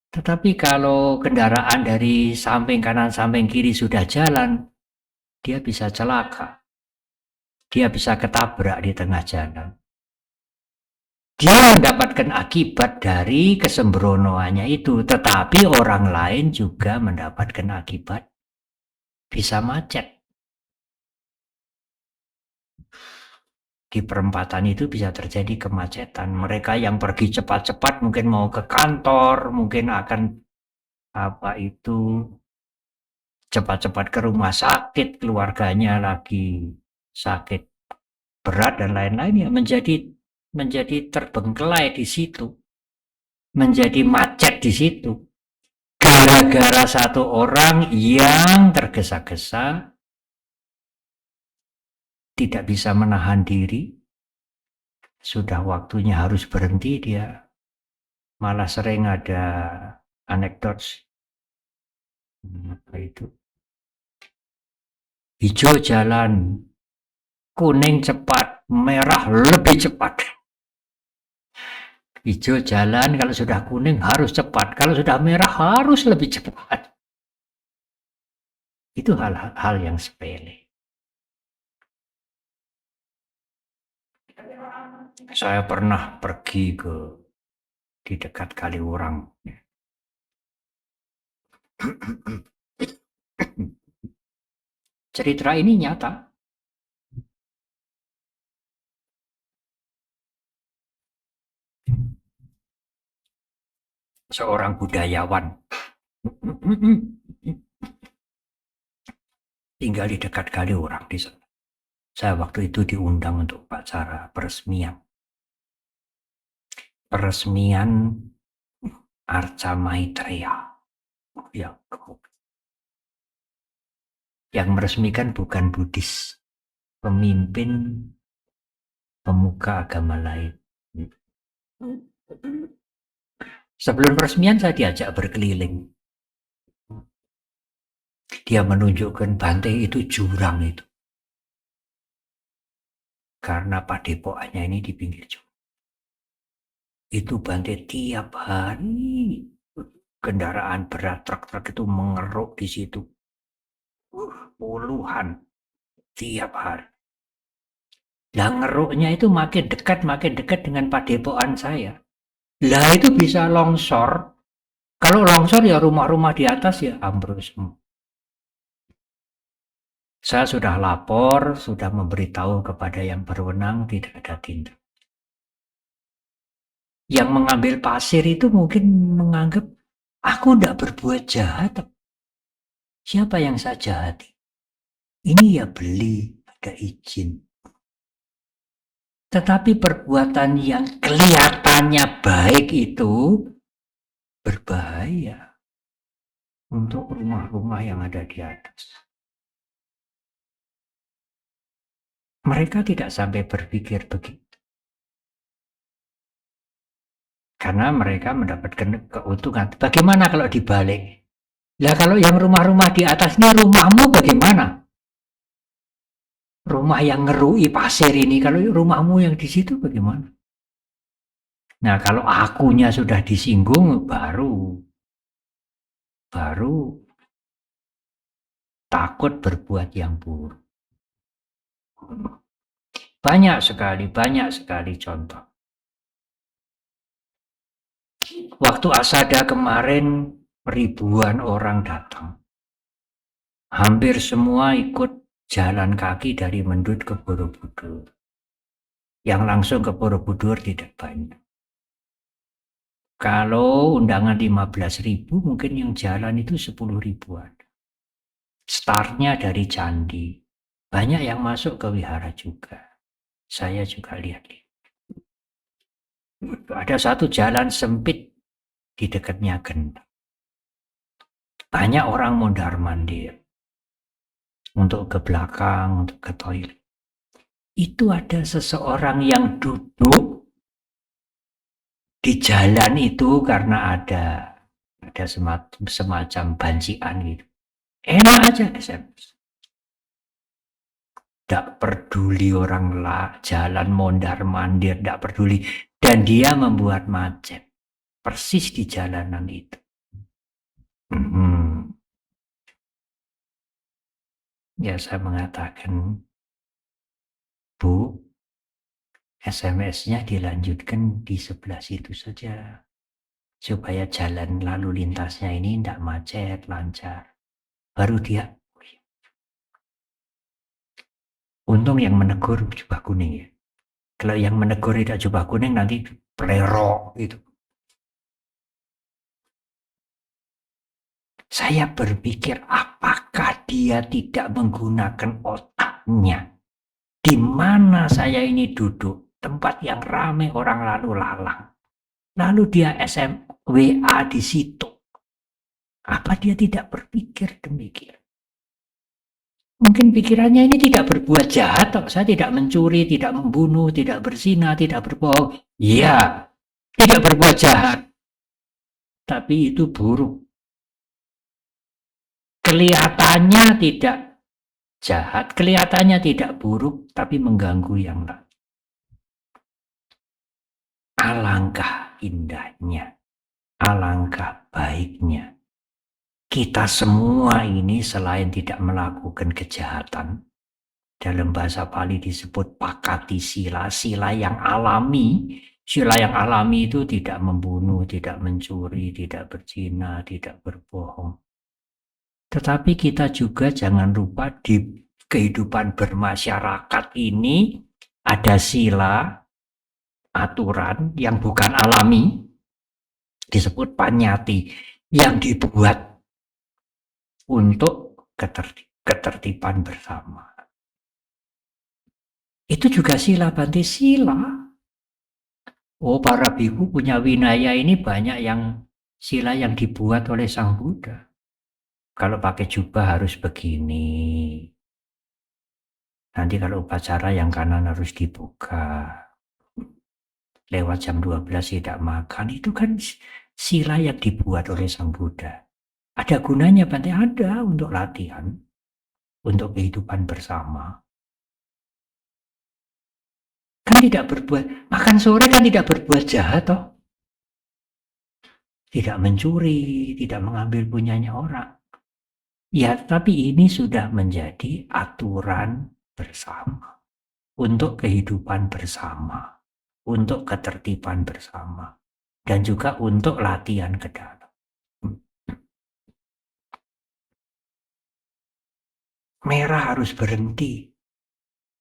tetapi kalau kendaraan dari samping kanan samping kiri sudah jalan, dia bisa celaka, dia bisa ketabrak di tengah jalan. Dia mendapatkan akibat dari kesembronoannya itu, tetapi orang lain juga mendapatkan akibat, bisa macet. Di perempatan itu bisa terjadi kemacetan. Mereka yang pergi cepat-cepat mungkin mau ke kantor, mungkin akan cepat-cepat ke rumah sakit, keluarganya lagi sakit berat dan lain-lain, ya menjadi terbengkelai di situ, menjadi macet di situ. Gara-gara satu orang yang tergesa-gesa, tidak bisa menahan diri, sudah waktunya harus berhenti, dia malah sering ada anekdot apa itu, hijau jalan, kuning cepat, merah lebih cepat. Hijau jalan, kalau sudah kuning harus cepat, kalau sudah merah harus lebih cepat. Itu hal-hal yang sepele. Saya pernah pergi di dekat Kaliurang. Cerita ini nyata. Seorang budayawan tinggal di dekat Kaliurang di sana. Saya waktu itu diundang untuk acara peresmian Arca Maitreya. Yang meresmikan bukan Buddhis, pemimpin pemuka agama lain. Sebelum peresmian saya diajak berkeliling. Dia menunjukkan Bante itu jurang itu. Karena padepokannya ini di pinggir jurang. Itu Bante tiap hari kendaraan berat, truk-truk itu mengeruk di situ. Puluhan tiap hari. Lah ngeruknya itu makin dekat dengan padepokan saya. Lah itu bisa longsor. Kalau longsor ya rumah-rumah di atas ya ambrus. Saya sudah lapor, sudah memberitahu kepada yang berwenang, tidak ada tindak. Yang mengambil pasir itu mungkin menganggap aku tidak berbuat jahat. Siapa yang saya jahati? Ini ya beli, ada izin. Tetapi perbuatan yang kelihatannya baik itu berbahaya untuk rumah-rumah yang ada di atas. Mereka tidak sampai berpikir begitu. Karena mereka mendapatkan keuntungan. Bagaimana kalau dibalik? Lah kalau yang rumah-rumah di atas ini rumahmu bagaimana? Rumah yang ngerui pasir ini, kalau rumahmu yang di situ bagaimana? Nah kalau akunya sudah disinggung baru baru takut berbuat yang buruk. Banyak sekali contoh. Waktu Asada kemarin ribuan orang datang. Hampir semua ikut jalan kaki dari Mendut ke Borobudur. Yang langsung ke Borobudur tidak banyak. Kalau undangan 15.000, mungkin yang jalan itu 10 ribuan. Startnya dari candi. Banyak yang masuk ke wihara juga. Saya juga lihat. Ada satu jalan sempit di dekatnya Gendang. Banyak orang mondar-mandir. Untuk ke belakang, untuk ke toilet. Itu ada seseorang yang duduk di jalan itu karena ada semacam bancian gitu. Enak aja SMS. Tidak peduli orang lah, jalan mondar-mandir, tidak peduli. Dan dia membuat macet. Persis di jalanan itu. Ya saya mengatakan, Bu, SMS-nya dilanjutkan di sebelah situ saja. Supaya jalan lalu lintasnya ini tidak macet, lancar. Baru dia, untung yang menegur jubah kuning ya. Kalau yang menegur tidak jubah kuning nanti plerok gitu. Saya berpikir apakah dia tidak menggunakan otaknya. Di mana saya ini duduk, tempat yang ramai orang lalu lalang. Lalu dia WA di situ. Apa dia tidak berpikir demikian? Mungkin pikirannya ini tidak berbuat jahat. Saya tidak mencuri, tidak membunuh, tidak berzina, tidak berbohong. Iya, tidak berbuat jahat. Tapi itu buruk. Kelihatannya tidak jahat, kelihatannya tidak buruk, tapi mengganggu yang lain. Alangkah indahnya, alangkah baiknya. Kita semua ini selain tidak melakukan kejahatan, dalam bahasa Pali disebut pakati sila, sila yang alami. Sila yang alami itu tidak membunuh, tidak mencuri, tidak berzina, tidak berbohong. Tetapi kita juga jangan lupa di kehidupan bermasyarakat ini ada sila, aturan yang bukan alami, disebut panyati, yang dibuat untuk ketertiban bersama. Itu juga sila, Bante, sila. Oh, para biku punya winaya ini banyak yang sila yang dibuat oleh Sang Buddha. Kalau pakai jubah harus begini. Nanti kalau upacara yang kanan harus dibuka. Lewat jam 12 tidak makan. Itu kan sila yang dibuat oleh Sang Buddha. Ada gunanya, Bante? Ada untuk latihan. Untuk kehidupan bersama. Kan tidak berbuat, makan sore kan tidak berbuat jahat toh. Tidak mencuri, tidak mengambil punyanya orang. Ya, tapi ini sudah menjadi aturan bersama. Untuk kehidupan bersama. Untuk ketertiban bersama. Dan juga untuk latihan ke dalam. Merah harus berhenti.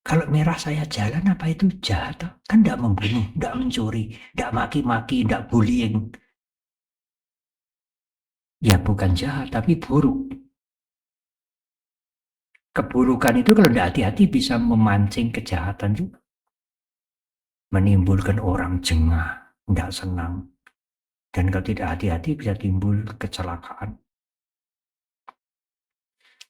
Kalau merah saya jalan apa itu jahat? Kan tidak membunuh, tidak mencuri, tidak maki-maki, tidak bullying. Ya bukan jahat, tapi buruk. Keburukan itu kalau tidak hati-hati bisa memancing kejahatan juga. Menimbulkan orang jengah, tidak senang. Dan kalau tidak hati-hati bisa timbul kecelakaan.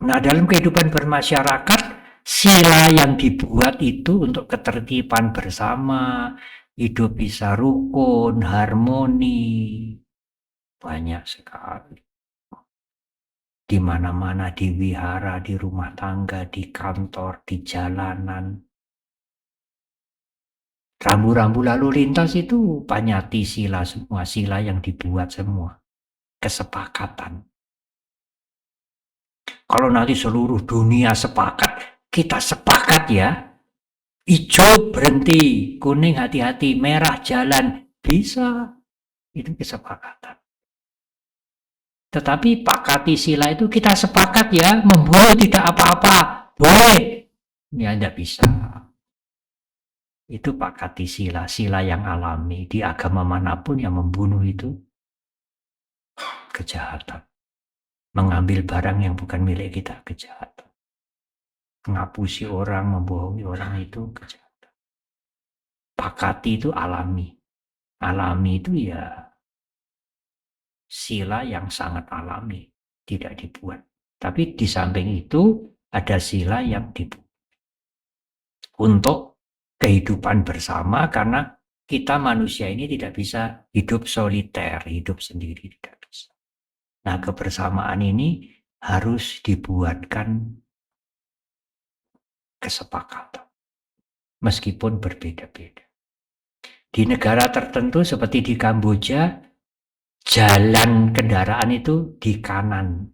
Nah, dalam kehidupan bermasyarakat, sila yang dibuat itu untuk ketertiban bersama, hidup bisa rukun, harmoni, banyak sekali. Di mana-mana, di wihara, di rumah tangga, di kantor, di jalanan. Rambu-rambu lalu lintas itu panyati sila semua, sila yang dibuat semua. Kesepakatan. Kalau nanti seluruh dunia sepakat, kita sepakat ya. Hijau berhenti, kuning hati-hati, merah jalan, bisa. Itu kesepakatan. Tetapi pakati sila itu kita sepakat ya, membunuh tidak apa-apa, boleh. Ya tidak bisa. Itu pakati sila, sila yang alami. Di agama manapun yang membunuh itu kejahatan. Mengambil barang yang bukan milik kita, kejahatan. Ngapusi orang, membohongi orang itu kejahatan. Pakati itu alami. Alami itu ya sila yang sangat alami, tidak dibuat. Tapi di samping itu ada sila yang dibuat untuk kehidupan bersama, karena kita manusia ini tidak bisa hidup soliter, hidup sendiri tidak bisa. Nah, kebersamaan ini harus dibuatkan kesepakatan, meskipun berbeda-beda. Di negara tertentu seperti di Kamboja, jalan kendaraan itu di kanan.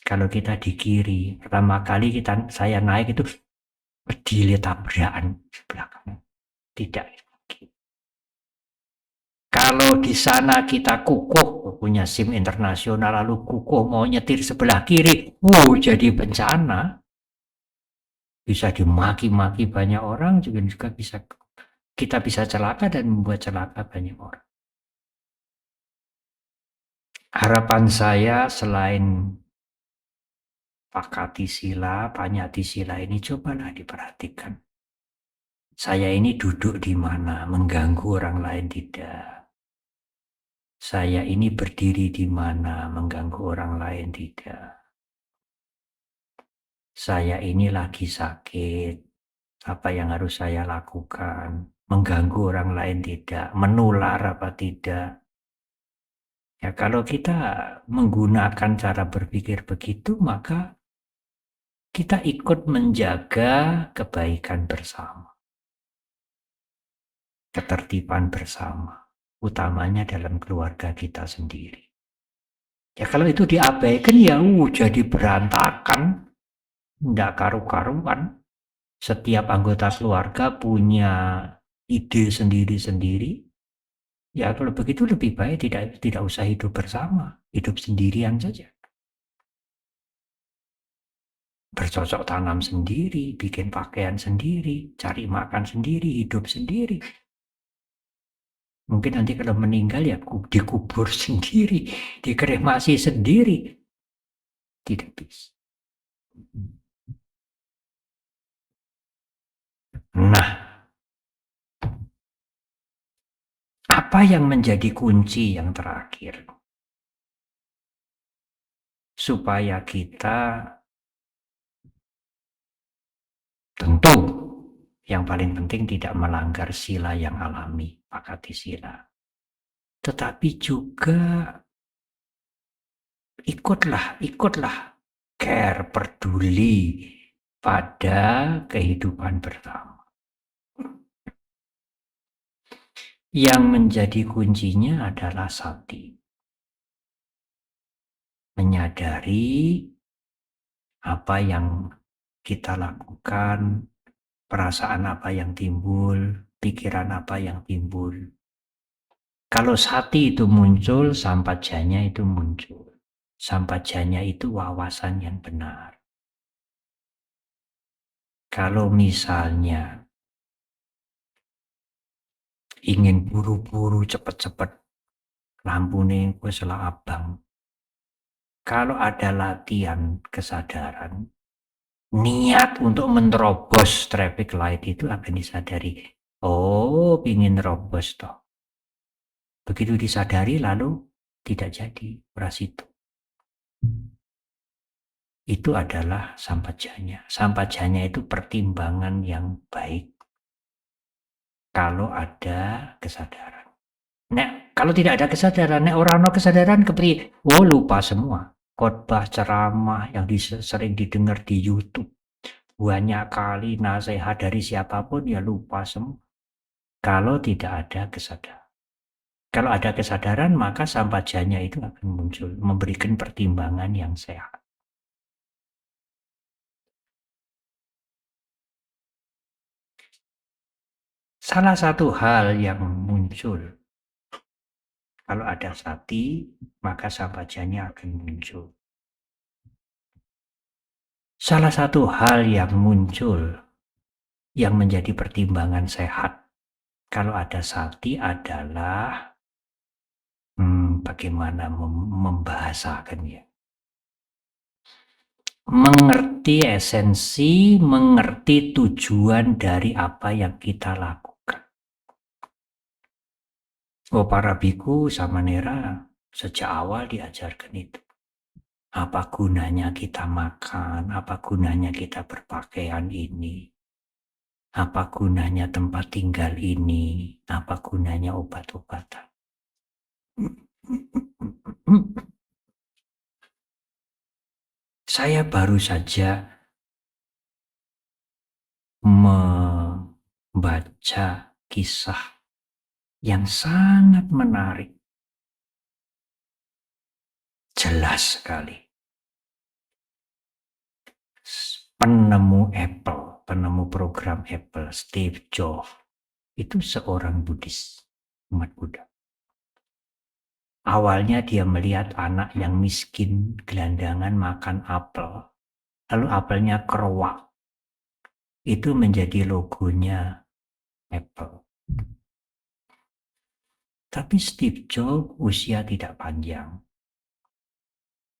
Kalau kita di kiri, pertama kali saya naik itu dilihat tabrakan sebelah kanan. Tidak. Kalau di sana kita kukuh, punya SIM internasional, lalu kukuh mau nyetir sebelah kiri, jadi bencana. Bisa dimaki-maki banyak orang, juga bisa kita bisa celaka dan membuat celaka banyak orang. Harapan saya selain pakati sila, panyati sila ini cobalah diperhatikan. Saya ini duduk di mana, mengganggu orang lain tidak. Saya ini berdiri di mana, mengganggu orang lain tidak. Saya ini lagi sakit, apa yang harus saya lakukan? Mengganggu orang lain tidak, menular apa tidak? Ya, kalau kita menggunakan cara berpikir begitu, maka kita ikut menjaga kebaikan bersama, ketertiban bersama, utamanya dalam keluarga kita sendiri. Ya kalau itu diabaikan ya jadi berantakan, tidak karu-karuan. Setiap anggota keluarga punya ide sendiri-sendiri. Ya kalau begitu lebih baik tidak usah hidup bersama, hidup sendirian saja. Bercocok tanam sendiri, bikin pakaian sendiri, cari makan sendiri, hidup sendiri. Mungkin nanti kalau meninggal ya dikubur sendiri, dikremasi sendiri. Tidak bisa. Nah, apa yang menjadi kunci yang terakhir? Supaya kita tentu yang paling penting tidak melanggar sila yang alami, pakati sila. Tetapi juga ikutlah care, peduli pada kehidupan bersama. Yang menjadi kuncinya adalah sati. Menyadari apa yang kita lakukan, perasaan apa yang timbul, pikiran apa yang timbul. Kalau sati itu muncul, sampajanya itu muncul. Sampajanya itu wawasan yang benar. Kalau misalnya ingin buru-buru cepat-cepat, lampune wis abang. Kalau ada latihan kesadaran, niat untuk menerobos traffic light itu akan disadari. Oh, ingin nerobos toh. Begitu disadari lalu tidak jadi prasitu. Itu adalah sampajanya. Sampajanya itu pertimbangan yang baik kalau ada kesadaran. Nek kalau tidak ada kesadaran, nek orang no kesadaran kepriye? Oh, lupa semua. Khotbah ceramah yang sering didengar di YouTube. Banyak kali nasihat dari siapapun ya lupa semua. Kalau tidak ada kesadaran. Kalau ada kesadaran maka sampajanya itu akan muncul, memberikan pertimbangan yang sehat. Salah satu hal yang muncul, kalau ada sati, maka sampajanya akan muncul. Salah satu hal yang muncul, yang menjadi pertimbangan sehat kalau ada sati adalah bagaimana membahasakannya. Mengerti esensi, mengerti tujuan dari apa yang kita lakukan. Para biku sama Nera sejak awal diajarkan itu. Apa gunanya kita makan, apa gunanya kita berpakaian ini, apa gunanya tempat tinggal ini, apa gunanya obat-obatan. Saya baru saja membaca kisah yang sangat menarik. Jelas sekali. Penemu Apple, penemu program Apple, Steve Jobs, itu seorang Buddhis, umat Buddha. Awalnya dia melihat anak yang miskin, gelandangan makan apel, lalu apelnya keruak. Itu menjadi logonya Apple. Tapi Steve Jobs usia tidak panjang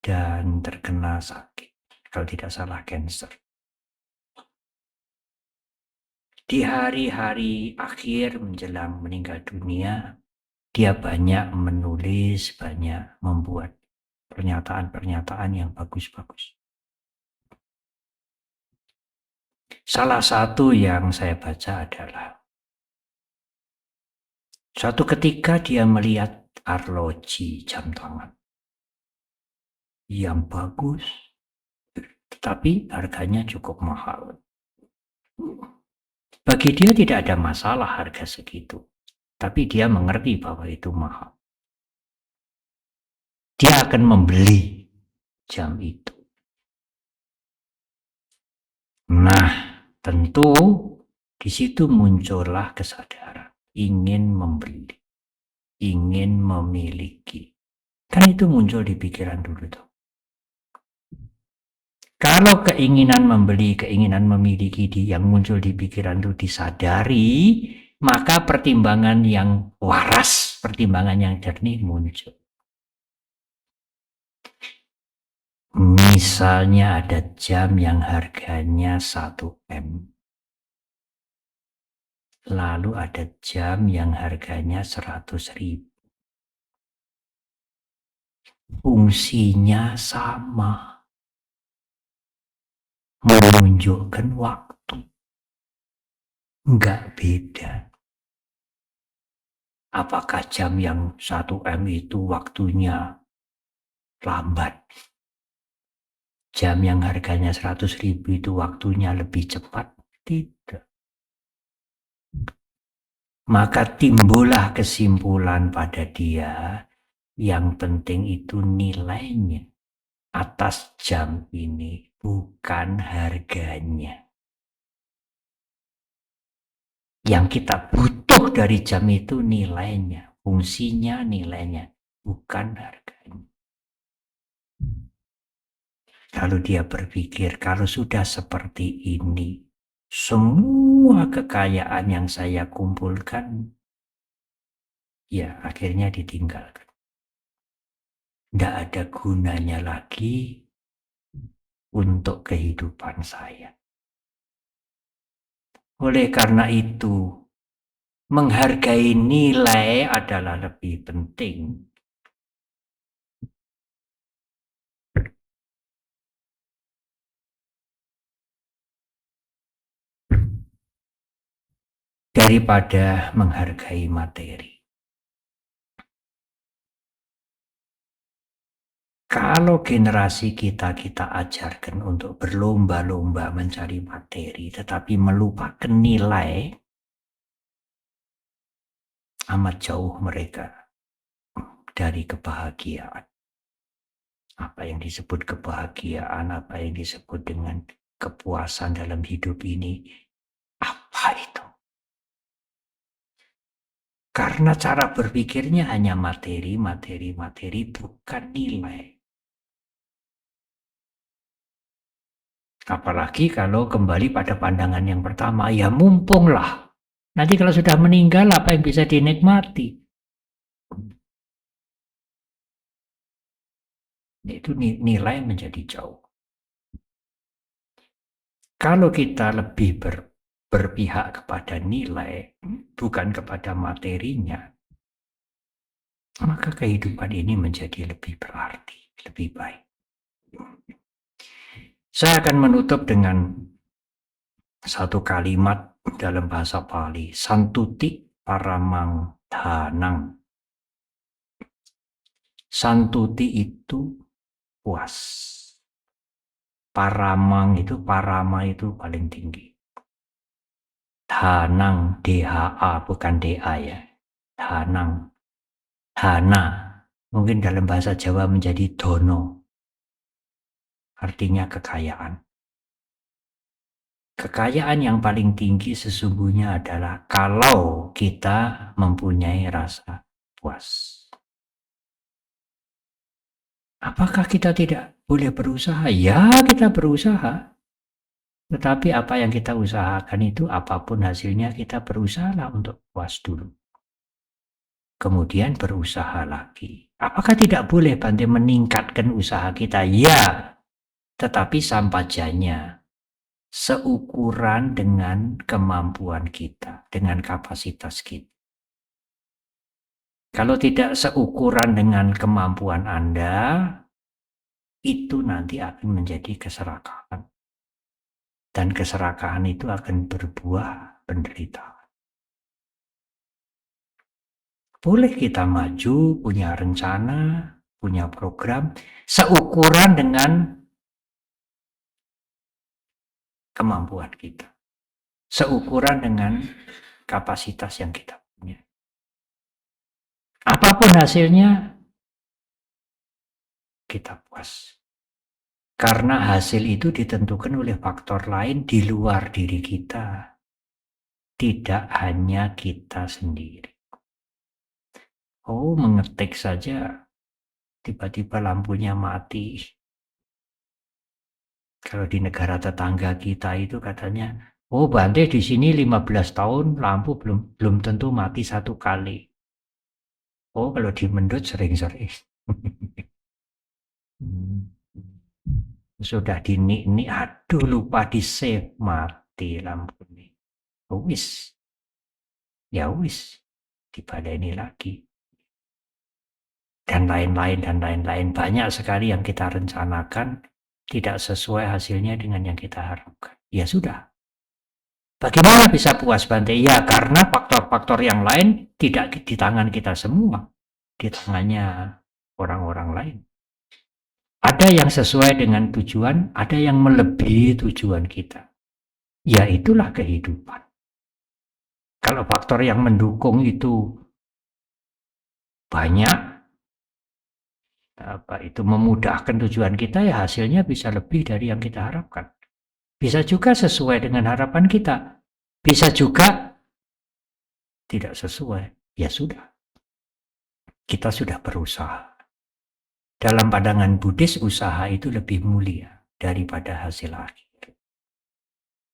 dan terkena sakit, kalau tidak salah kanker. Di hari-hari akhir menjelang meninggal dunia, dia banyak menulis, banyak membuat pernyataan-pernyataan yang bagus-bagus. Salah satu yang saya baca adalah suatu ketika dia melihat arloji jam tangan yang bagus, tetapi harganya cukup mahal. Bagi dia tidak ada masalah harga segitu, tapi dia mengerti bahwa itu mahal. Dia akan membeli jam itu. Nah, tentu di situ muncullah kesadaran, ingin membeli, ingin memiliki. Kan itu muncul di pikiran dulu tuh. Kalau keinginan membeli, keinginan memiliki yang muncul di pikiran itu disadari, maka pertimbangan yang waras, pertimbangan yang jernih muncul. Misalnya ada jam yang harganya 1 M. Lalu ada jam yang harganya 100.000. Fungsinya sama. Menunjukkan waktu. Enggak beda. Apakah jam yang 1 M itu waktunya lambat? Jam yang harganya 100.000 itu waktunya lebih cepat? Tidak. Maka timbullah kesimpulan pada dia, yang penting itu nilainya atas jam ini, bukan harganya. Yang kita butuh dari jam itu nilainya, fungsinya, nilainya, bukan harganya. Lalu dia berpikir, kalau sudah seperti ini, semua kekayaan yang saya kumpulkan, ya akhirnya ditinggalkan. Tidak ada gunanya lagi untuk kehidupan saya. Oleh karena itu, menghargai nilai adalah lebih penting daripada menghargai materi. Kalau generasi kita ajarkan untuk berlomba-lomba mencari materi, tetapi melupakan nilai, amat jauh mereka dari kebahagiaan. Apa yang disebut kebahagiaan, apa yang disebut dengan kepuasan dalam hidup ini, apa itu? Karena cara berpikirnya hanya materi, materi, materi, bukan nilai. Apalagi kalau kembali pada pandangan yang pertama, ya mumpunglah. Nanti kalau sudah meninggal, apa yang bisa dinikmati? Itu nilai menjadi jauh. Kalau kita lebih berpihak kepada nilai, bukan kepada materinya, maka kehidupan ini menjadi lebih berarti, lebih baik. Saya akan menutup dengan satu kalimat dalam bahasa Pali, santuti paramang dhanang. Santuti itu puas. Paramang itu, parama itu paling tinggi. Dhanang, DHA bukan DA ya. Dhanang, Dhana, mungkin dalam bahasa Jawa menjadi dono. Artinya kekayaan. Kekayaan yang paling tinggi sesungguhnya adalah kalau kita mempunyai rasa puas. Apakah kita tidak boleh berusaha? Ya, kita berusaha. Tetapi apa yang kita usahakan itu, apapun hasilnya, kita berusaha untuk puas dulu. Kemudian berusaha lagi. Apakah tidak boleh Bante meningkatkan usaha kita? Ya, tetapi sampajanya seukuran dengan kemampuan kita, dengan kapasitas kita. Kalau tidak seukuran dengan kemampuan Anda, itu nanti akan menjadi keserakahan. Dan keserakahan itu akan berbuah penderitaan. Boleh kita maju, punya rencana, punya program, seukuran dengan kemampuan kita. Seukuran dengan kapasitas yang kita punya. Apapun hasilnya, kita puas. Karena hasil itu ditentukan oleh faktor lain di luar diri kita. Tidak hanya kita sendiri. Oh, mengetik saja, tiba-tiba lampunya mati. Kalau di negara tetangga kita itu katanya, oh Bante di sini 15 tahun lampu belum tentu mati satu kali. Oh, kalau di Mendut sering-sering. Sudah dinik-nik, aduh lupa di save, mati lampu ini. Wis. Ya wis, dibaleni lagi. Dan lain-lain, dan lain-lain. Banyak sekali yang kita rencanakan tidak sesuai hasilnya dengan yang kita harapkan. Ya sudah. Bagaimana bisa puas Bante? Ya karena faktor-faktor yang lain tidak di tangan kita semua. Di tangannya orang-orang lain. Ada yang sesuai dengan tujuan, ada yang melebihi tujuan kita. Ya itulah kehidupan. Kalau faktor yang mendukung itu banyak, itu memudahkan tujuan kita, ya hasilnya bisa lebih dari yang kita harapkan. Bisa juga sesuai dengan harapan kita. Bisa juga tidak sesuai. Ya sudah. Kita sudah berusaha. Dalam pandangan Buddhis, usaha itu lebih mulia daripada hasil akhir.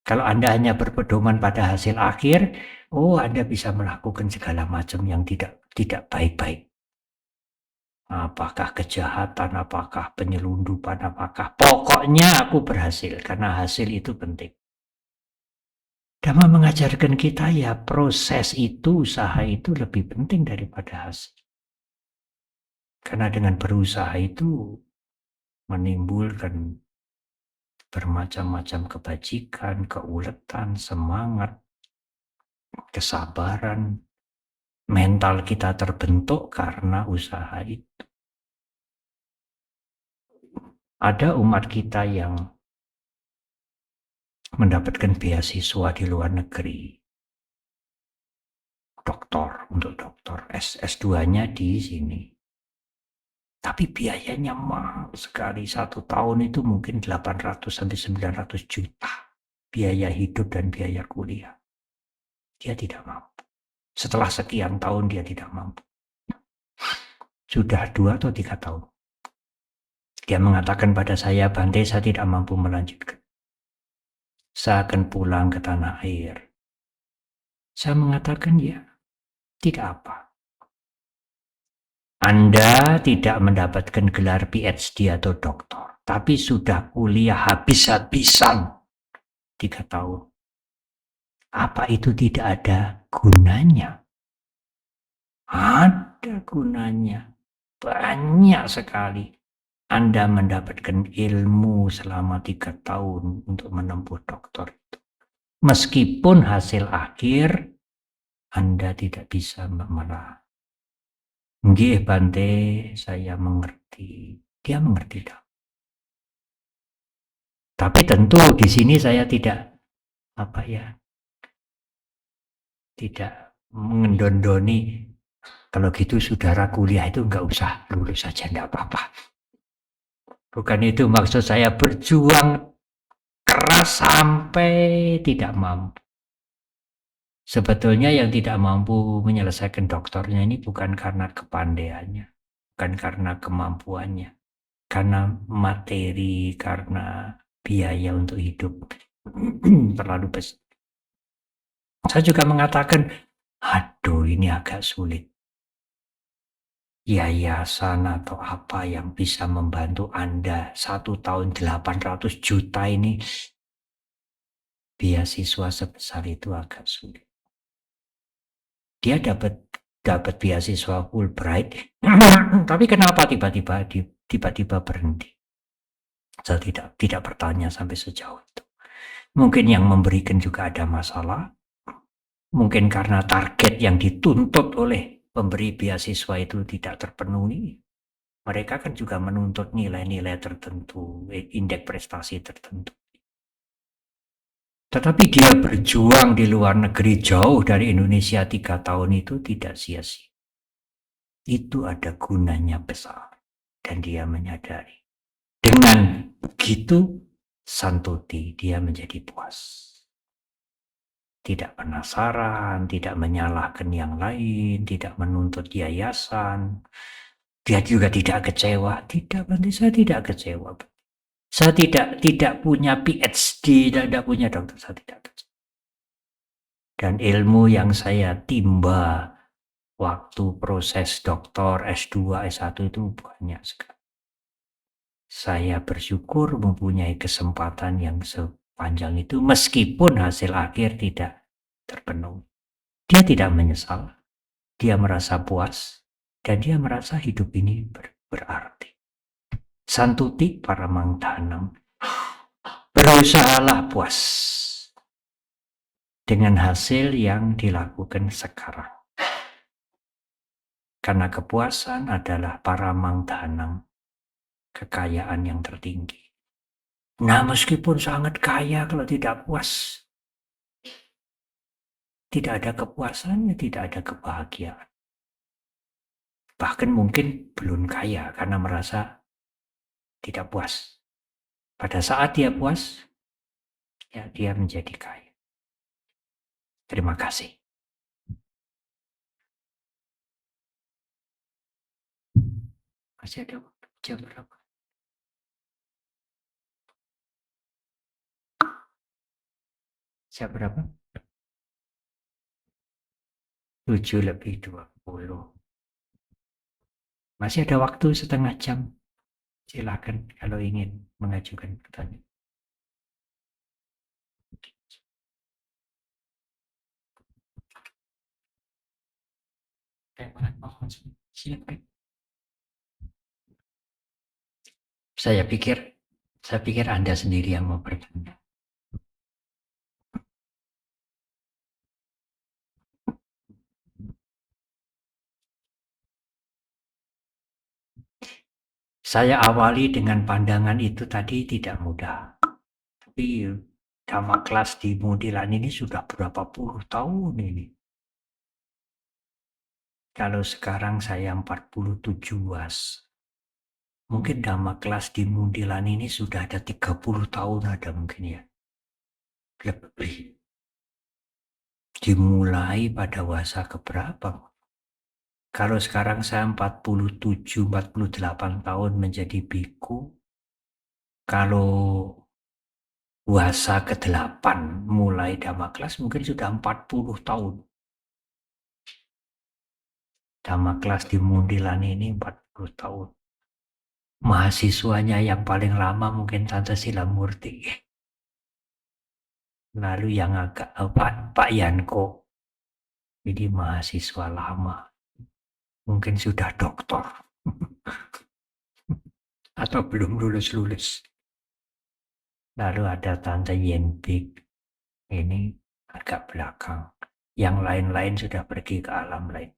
Kalau Anda hanya berpedoman pada hasil akhir, oh Anda bisa melakukan segala macam yang tidak baik-baik. Apakah kejahatan, apakah penyelundupan, apakah pokoknya aku berhasil, karena hasil itu penting. Dhamma mengajarkan kita ya proses itu, usaha itu lebih penting daripada hasil. Karena dengan berusaha itu menimbulkan bermacam-macam kebajikan, keuletan, semangat, kesabaran. Mental kita terbentuk karena usaha itu. Ada umat kita yang mendapatkan beasiswa di luar negeri. Untuk doktor. S2-nya di sini. Tapi biayanya mahal sekali. 1 tahun itu mungkin 800 sampai 900 juta. Biaya hidup dan biaya kuliah. Dia tidak mampu. Setelah sekian tahun dia tidak mampu. Sudah 2 atau 3 tahun. Dia mengatakan pada saya, Bante, saya tidak mampu melanjutkan. Saya akan pulang ke tanah air. Saya mengatakan, ya, tidak apa. Anda tidak mendapatkan gelar PhD atau doktor, tapi sudah kuliah habis-habisan 3 tahun. Apa itu tidak ada gunanya? Ada gunanya. Banyak sekali. Anda mendapatkan ilmu selama 3 tahun untuk menempuh doktor itu. Meskipun hasil akhir Anda tidak bisa memerah. Nggih Bante, saya mengerti. Dia mengerti dah. Tapi tentu di sini saya tidak tidak mengendondoni. Kalau gitu saudara kuliah itu enggak usah lulus saja, enggak apa-apa. Bukan itu maksud saya, berjuang keras sampai tidak mampu. Sebetulnya yang tidak mampu menyelesaikan doktornya ini bukan karena kepandaiannya, bukan karena kemampuannya, karena materi, karena biaya untuk hidup terlalu besar. Saya juga mengatakan, aduh ini agak sulit. Yayasan atau apa yang bisa membantu Anda 1 tahun 800 juta ini, beasiswa sebesar itu agak sulit. Dia dapat beasiswa Fulbright, tapi kenapa tiba-tiba berhenti? Saya tidak bertanya sampai sejauh itu. Mungkin yang memberikan juga ada masalah, mungkin karena target yang dituntut oleh pemberi beasiswa itu tidak terpenuhi. Mereka kan juga menuntut nilai-nilai tertentu, indeks prestasi tertentu. Tetapi dia berjuang di luar negeri jauh dari Indonesia 3 tahun itu tidak sia-sia. Itu ada gunanya besar. Dan dia menyadari. Dengan begitu, santuti, dia menjadi puas. Tidak penasaran, tidak menyalahkan yang lain, tidak menuntut yayasan. Dia juga tidak kecewa. Tidak, Bante, saya tidak kecewa. Saya tidak punya PhD, tidak punya dokter, saya tidak kecewa. Dan ilmu yang saya timba waktu proses doktor S2, S1 itu banyak sekali. Saya bersyukur mempunyai kesempatan yang sepanjang itu, meskipun hasil akhir tidak terpenuhi. Dia tidak menyesal, dia merasa puas, dan dia merasa hidup ini berarti. Santuti paramang dhanam. Berusahalah puas dengan hasil yang dilakukan sekarang. Karena kepuasan adalah paramang dhanam, kekayaan yang tertinggi. Nah, meskipun sangat kaya, kalau tidak puas, tidak ada kepuasan, tidak ada kebahagiaan. Bahkan mungkin belum kaya karena merasa tidak puas. Pada saat dia puas, ya dia menjadi kaya. Terima kasih. Masih ada waktu, jam berapa? Jam berapa? 7:20. Masih ada waktu setengah jam. Silakan kalau ingin mengajukan pertanyaan. Silakan. Saya pikir Anda sendiri yang mau bertanya. Saya awali dengan pandangan itu tadi tidak mudah. Tapi Dhamma kelas di Mudilan ini sudah berapa puluh tahun ini. Kalau sekarang saya 47 was. Mungkin Dhamma kelas di Mudilan ini sudah ada 30 tahun ada mungkin ya. Lebih. Dimulai pada wasa keberapa? Kalau sekarang saya 47, 48 tahun menjadi biku, kalau wasa ke-8 mulai Damaklas mungkin sudah 40 tahun. Damaklas di Mundilan ini 40 tahun. Mahasiswanya yang paling lama mungkin Tante Sila Murti. Lalu yang agak Pak Yanko, jadi mahasiswa lama. Mungkin sudah doktor. Atau belum lulus-lulus. Lalu ada Tante Yenbik. Ini agak belakang. Yang lain-lain sudah pergi ke alam lain.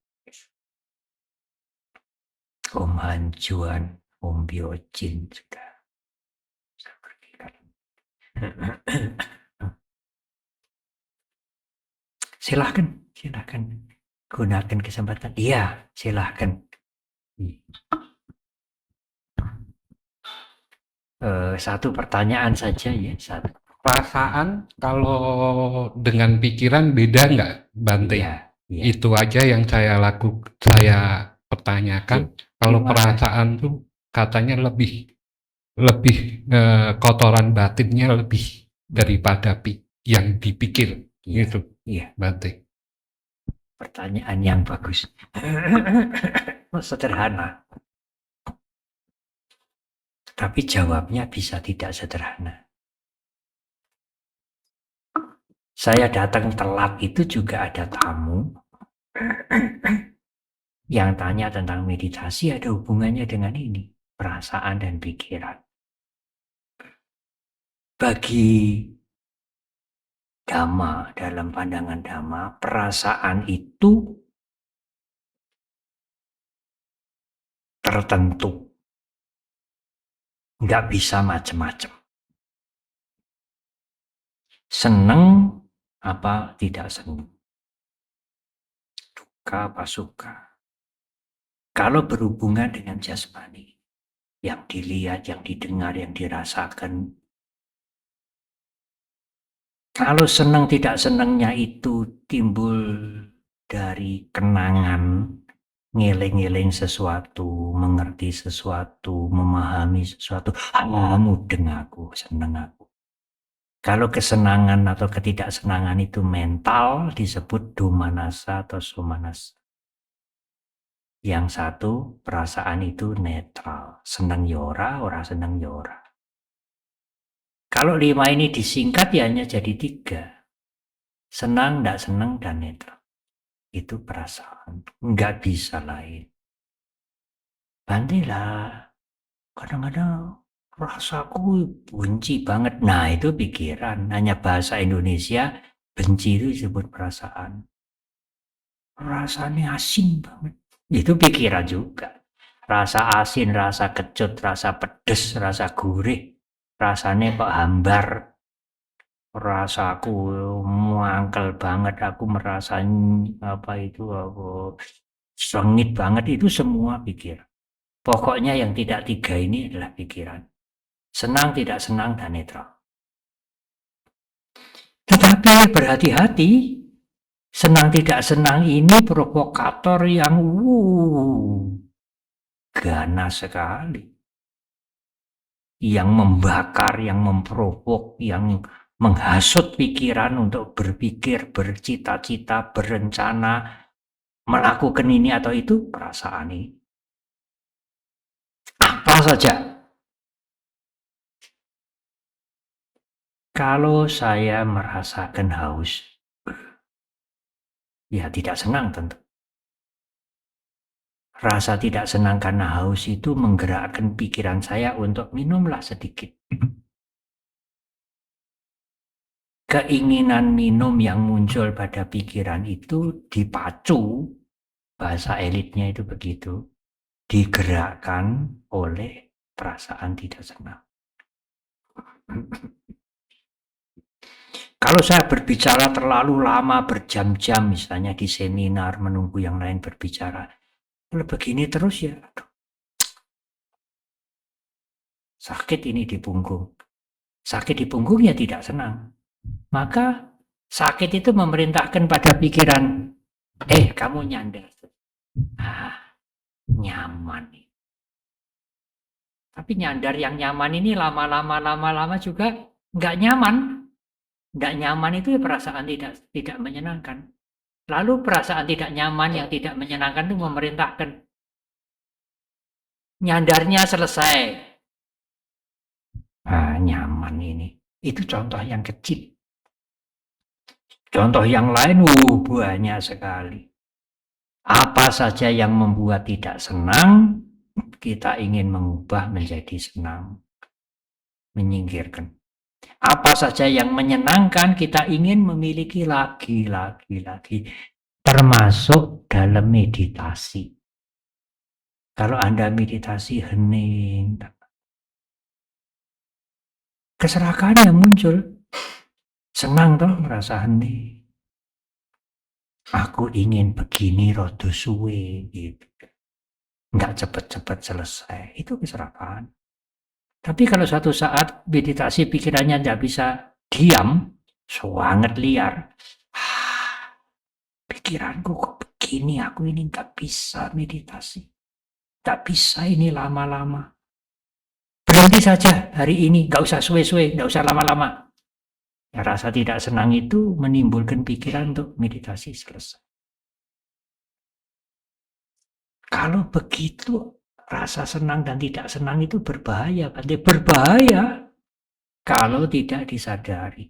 Om Hanjuan, Om Biojin sudah pergi kan. Silahkan gunakan kesempatan. Iya, silahkan. Satu pertanyaan saja ya. Satu. Perasaan kalau dengan pikiran beda nggak, Bante? Iya, iya. Itu aja yang saya pertanyakan. Kalau perasaan tuh katanya lebih kotoran batinnya lebih daripada yang dipikir, Iya, gitu, iya. Bante. Pertanyaan yang bagus. Sederhana. Tapi jawabnya bisa tidak sederhana. Saya datang telat itu juga ada tamu yang tanya tentang meditasi, ada hubungannya dengan ini, perasaan dan pikiran. Bagi Dhamma, dalam pandangan Dhamma, perasaan itu tertentu. Nggak bisa macam-macam. Seneng apa tidak seneng. Duka apa suka. Kalau berhubungan dengan jasmani, yang dilihat, yang didengar, yang dirasakan. Kalau senang tidak senangnya itu timbul dari kenangan, ngeling-ngeling sesuatu, mengerti sesuatu, memahami sesuatu, mudeng aku, senang aku. Kalau kesenangan atau ketidaksenangan itu mental, disebut domanasa atau somanasa. Yang satu, perasaan itu netral. Senang yora, ora senang yora. Kalau 5 ini disingkat ya hanya jadi 3. Senang, tidak senang, dan netral. Itu perasaan. Nggak bisa lain. Bantilah. Kadang-kadang rasaku benci banget. Nah itu pikiran. Hanya bahasa Indonesia, benci itu disebut perasaan. Rasanya asin banget. Itu pikiran juga. Rasa asin, rasa kecut, rasa pedes, rasa gurih. Rasanya kok hambar. Rasaku mangkel banget. Aku merasa aku sengit banget. Itu semua pikiran. Pokoknya yang tidak 3 ini adalah pikiran. Senang, tidak senang, dan netral. Tetapi berhati-hati. Senang tidak senang ini provokator yang ganas sekali. Yang membakar, yang memprovok, yang menghasut pikiran untuk berpikir, bercita-cita, berencana, melakukan ini atau itu, perasaan ini. Apa saja. Kalau saya merasakan haus, ya tidak senang tentu. Rasa tidak senang karena haus itu menggerakkan pikiran saya untuk minumlah sedikit. Keinginan minum yang muncul pada pikiran itu dipacu, bahasa elitnya itu begitu, digerakkan oleh perasaan tidak senang. Kalau saya berbicara terlalu lama, berjam-jam misalnya di seminar, menunggu yang lain berbicara, kalau begini terus ya, aduh, sakit ini di punggung. Sakit di punggung ya tidak senang. Maka Sakit itu memerintahkan pada pikiran, kamu nyandar. Nyaman. Tapi nyandar yang nyaman ini lama-lama juga nggak nyaman. Nggak nyaman itu perasaan tidak menyenangkan. Lalu perasaan tidak nyaman yang tidak menyenangkan itu memerintahkan. Nyandarnya selesai. Nyaman ini. Itu contoh yang kecil. Contoh yang lain banyak sekali. Apa saja yang membuat tidak senang, kita ingin mengubah menjadi senang. Menyingkirkan. Apa saja yang menyenangkan, kita ingin memiliki lagi. Termasuk dalam meditasi. Kalau Anda meditasi hening, keserakahan yang muncul. Senang toh merasa hening. Aku ingin begini rodo suwe gitu. Nggak cepet-cepet selesai. Itu keserakahan. Tapi kalau suatu saat meditasi pikirannya nggak bisa diam, sangat liar. Pikiranku kok begini, aku ini nggak bisa meditasi. Nggak bisa ini lama-lama. Berhenti saja hari ini, nggak usah suwe-suwe, nggak usah lama-lama. Ya, rasa tidak senang itu menimbulkan pikiran untuk meditasi selesai. Kalau begitu, rasa senang dan tidak senang itu berbahaya. Berbahaya kalau tidak disadari.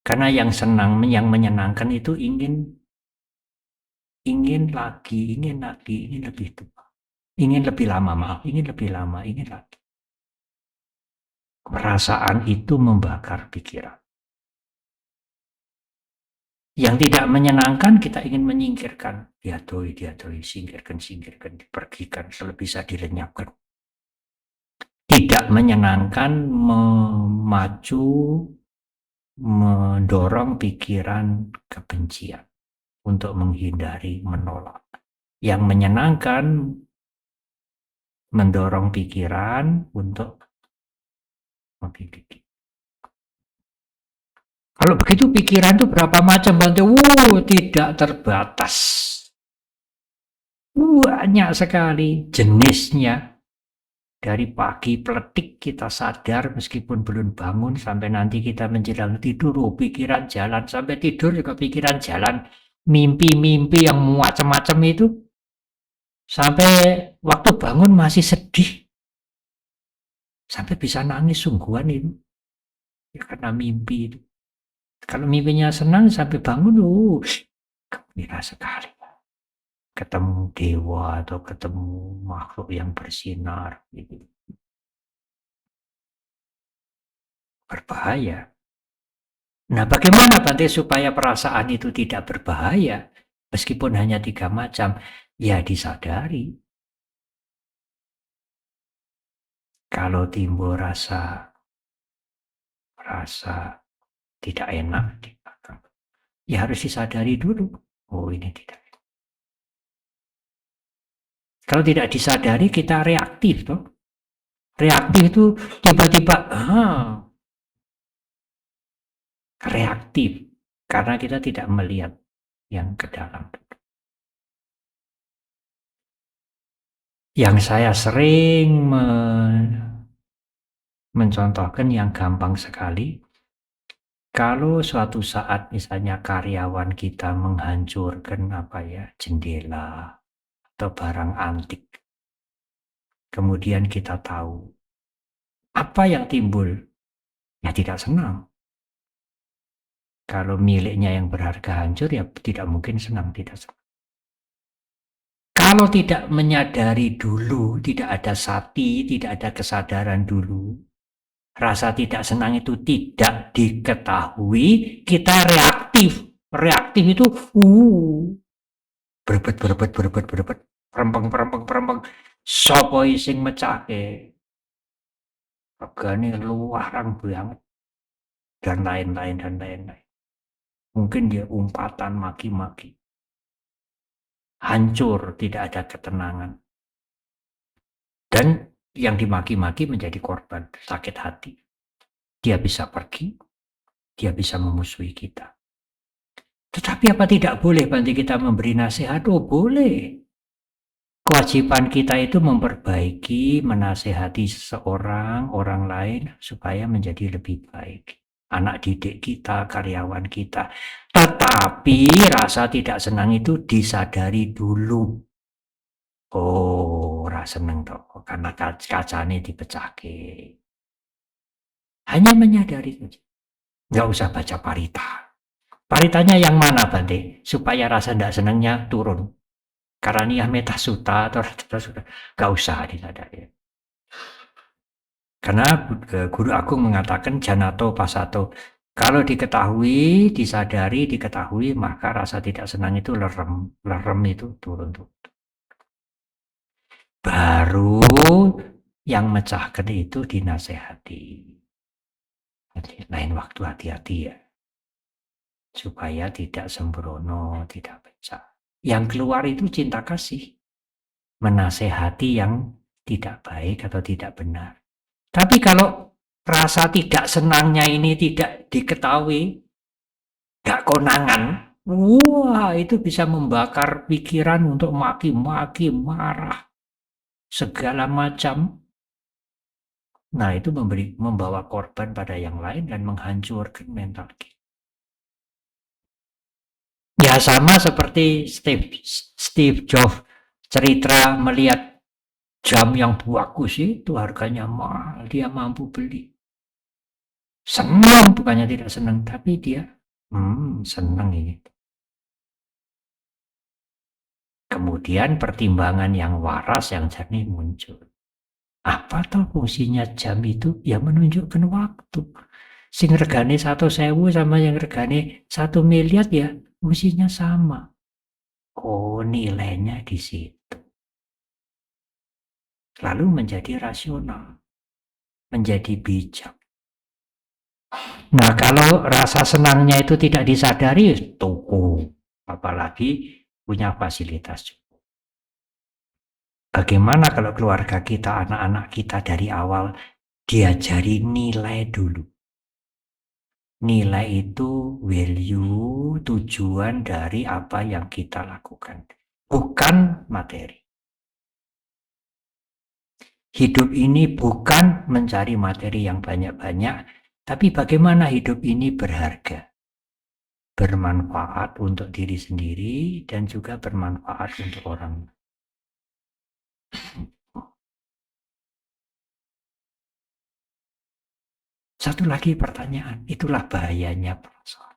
Karena yang senang, yang menyenangkan itu ingin lagi, ingin lebih tua. Ingin lebih lama, ingin lagi. Perasaan itu membakar pikiran. Yang tidak menyenangkan kita ingin menyingkirkan. Diadoi, singkirkan, dipergikan, kalau bisa dilenyapkan. Tidak menyenangkan memacu, mendorong pikiran kebencian untuk menghindari, menolak. Yang menyenangkan mendorong pikiran untuk memiliki. Kalau begitu pikiran itu berapa macam? Tidak terbatas. Banyak sekali jenisnya. Dari pagi peletik kita sadar meskipun belum bangun sampai nanti kita menjelang tidur, pikiran jalan. Sampai tidur juga pikiran jalan. Mimpi-mimpi yang macam-macam itu. Sampai waktu bangun masih sedih. Sampai bisa nangis sungguhan itu. Ya karena mimpi itu. Kalau mimpinya senang sampai bangun, gembira sekali. Ketemu dewa atau ketemu makhluk yang bersinar. Gitu. Berbahaya. Nah, bagaimana Bante supaya perasaan itu tidak berbahaya? Meskipun hanya 3 macam, ya disadari. Kalau timbul rasa tidak enak, ya harus disadari dulu. Ini tidak. Kalau tidak disadari kita reaktif toh. Reaktif itu tiba-tiba reaktif karena kita tidak melihat yang ke dalam. Yang saya sering mencontohkan yang gampang sekali, kalau suatu saat misalnya karyawan kita menghancurkan jendela atau barang antik, kemudian kita tahu apa yang timbul, ya tidak senang. Kalau miliknya yang berharga hancur, ya tidak mungkin senang, tidak senang. Kalau tidak menyadari dulu, tidak ada sati, tidak ada kesadaran dulu, rasa tidak senang itu tidak diketahui, kita reaktif. Reaktif itu berebet, perempeng. Sopo sing mecake. Regane luaran banget. Dan lain-lain. Mungkin dia umpatan, maki-maki. Hancur, tidak ada ketenangan. Dan yang dimaki-maki menjadi korban, sakit hati. Dia bisa pergi, dia bisa memusuhi kita. Tetapi apa tidak boleh Bante kita memberi nasihat? Oh boleh. Kewajiban kita itu memperbaiki, menasehati seseorang, orang lain supaya menjadi lebih baik. Anak didik kita, karyawan kita. Tetapi rasa tidak senang itu disadari dulu. Oh, rasa seneng toh karena kacanya dipecahke. Hanya menyadari saja. Nggak usah baca parita. Paritanya yang mana Bante? Supaya rasa tidak senangnya turun. Karania metasuta atau sudah nggak usah disadari. Karena Guru Agung mengatakan janato pasato. Kalau diketahui, disadari, diketahui, maka rasa tidak senang itu lerem. Lerem itu turun. Baru yang mecahkan itu dinasehati. Jadi, lain waktu hati-hati ya. Supaya tidak sembrono, tidak pecah. Yang keluar itu cinta kasih. Menasehati yang tidak baik atau tidak benar. Tapi kalau rasa tidak senangnya ini tidak diketahui, gak konangan, wah itu bisa membakar pikiran untuk maki-maki, marah, segala macam. Nah itu membawa korban pada yang lain dan menghancurkan mental kita. Ya sama seperti Steve Jobs cerita melihat jam yang bagus itu harganya mahal, dia mampu beli. Senang, bukannya tidak senang, tapi dia senang ini. Kemudian pertimbangan yang waras, yang jernih muncul. Apa toh fungsinya jam itu? Ya menunjukkan waktu. Sing regane 1.000 sama yang regane 1 miliar ya fungsinya sama. Oh nilainya di situ. Lalu menjadi rasional. Menjadi bijak. Nah kalau rasa senangnya itu tidak disadari, tuku. Apalagi punya fasilitas. Bagaimana kalau keluarga kita, anak-anak kita dari awal diajari nilai dulu. Nilai itu value, tujuan dari apa yang kita lakukan. Bukan materi. Hidup ini bukan mencari materi yang banyak-banyak, tapi bagaimana hidup ini berharga. Bermanfaat untuk diri sendiri dan juga bermanfaat untuk orang lain. Satu lagi pertanyaan, itulah bahayanya perasaan.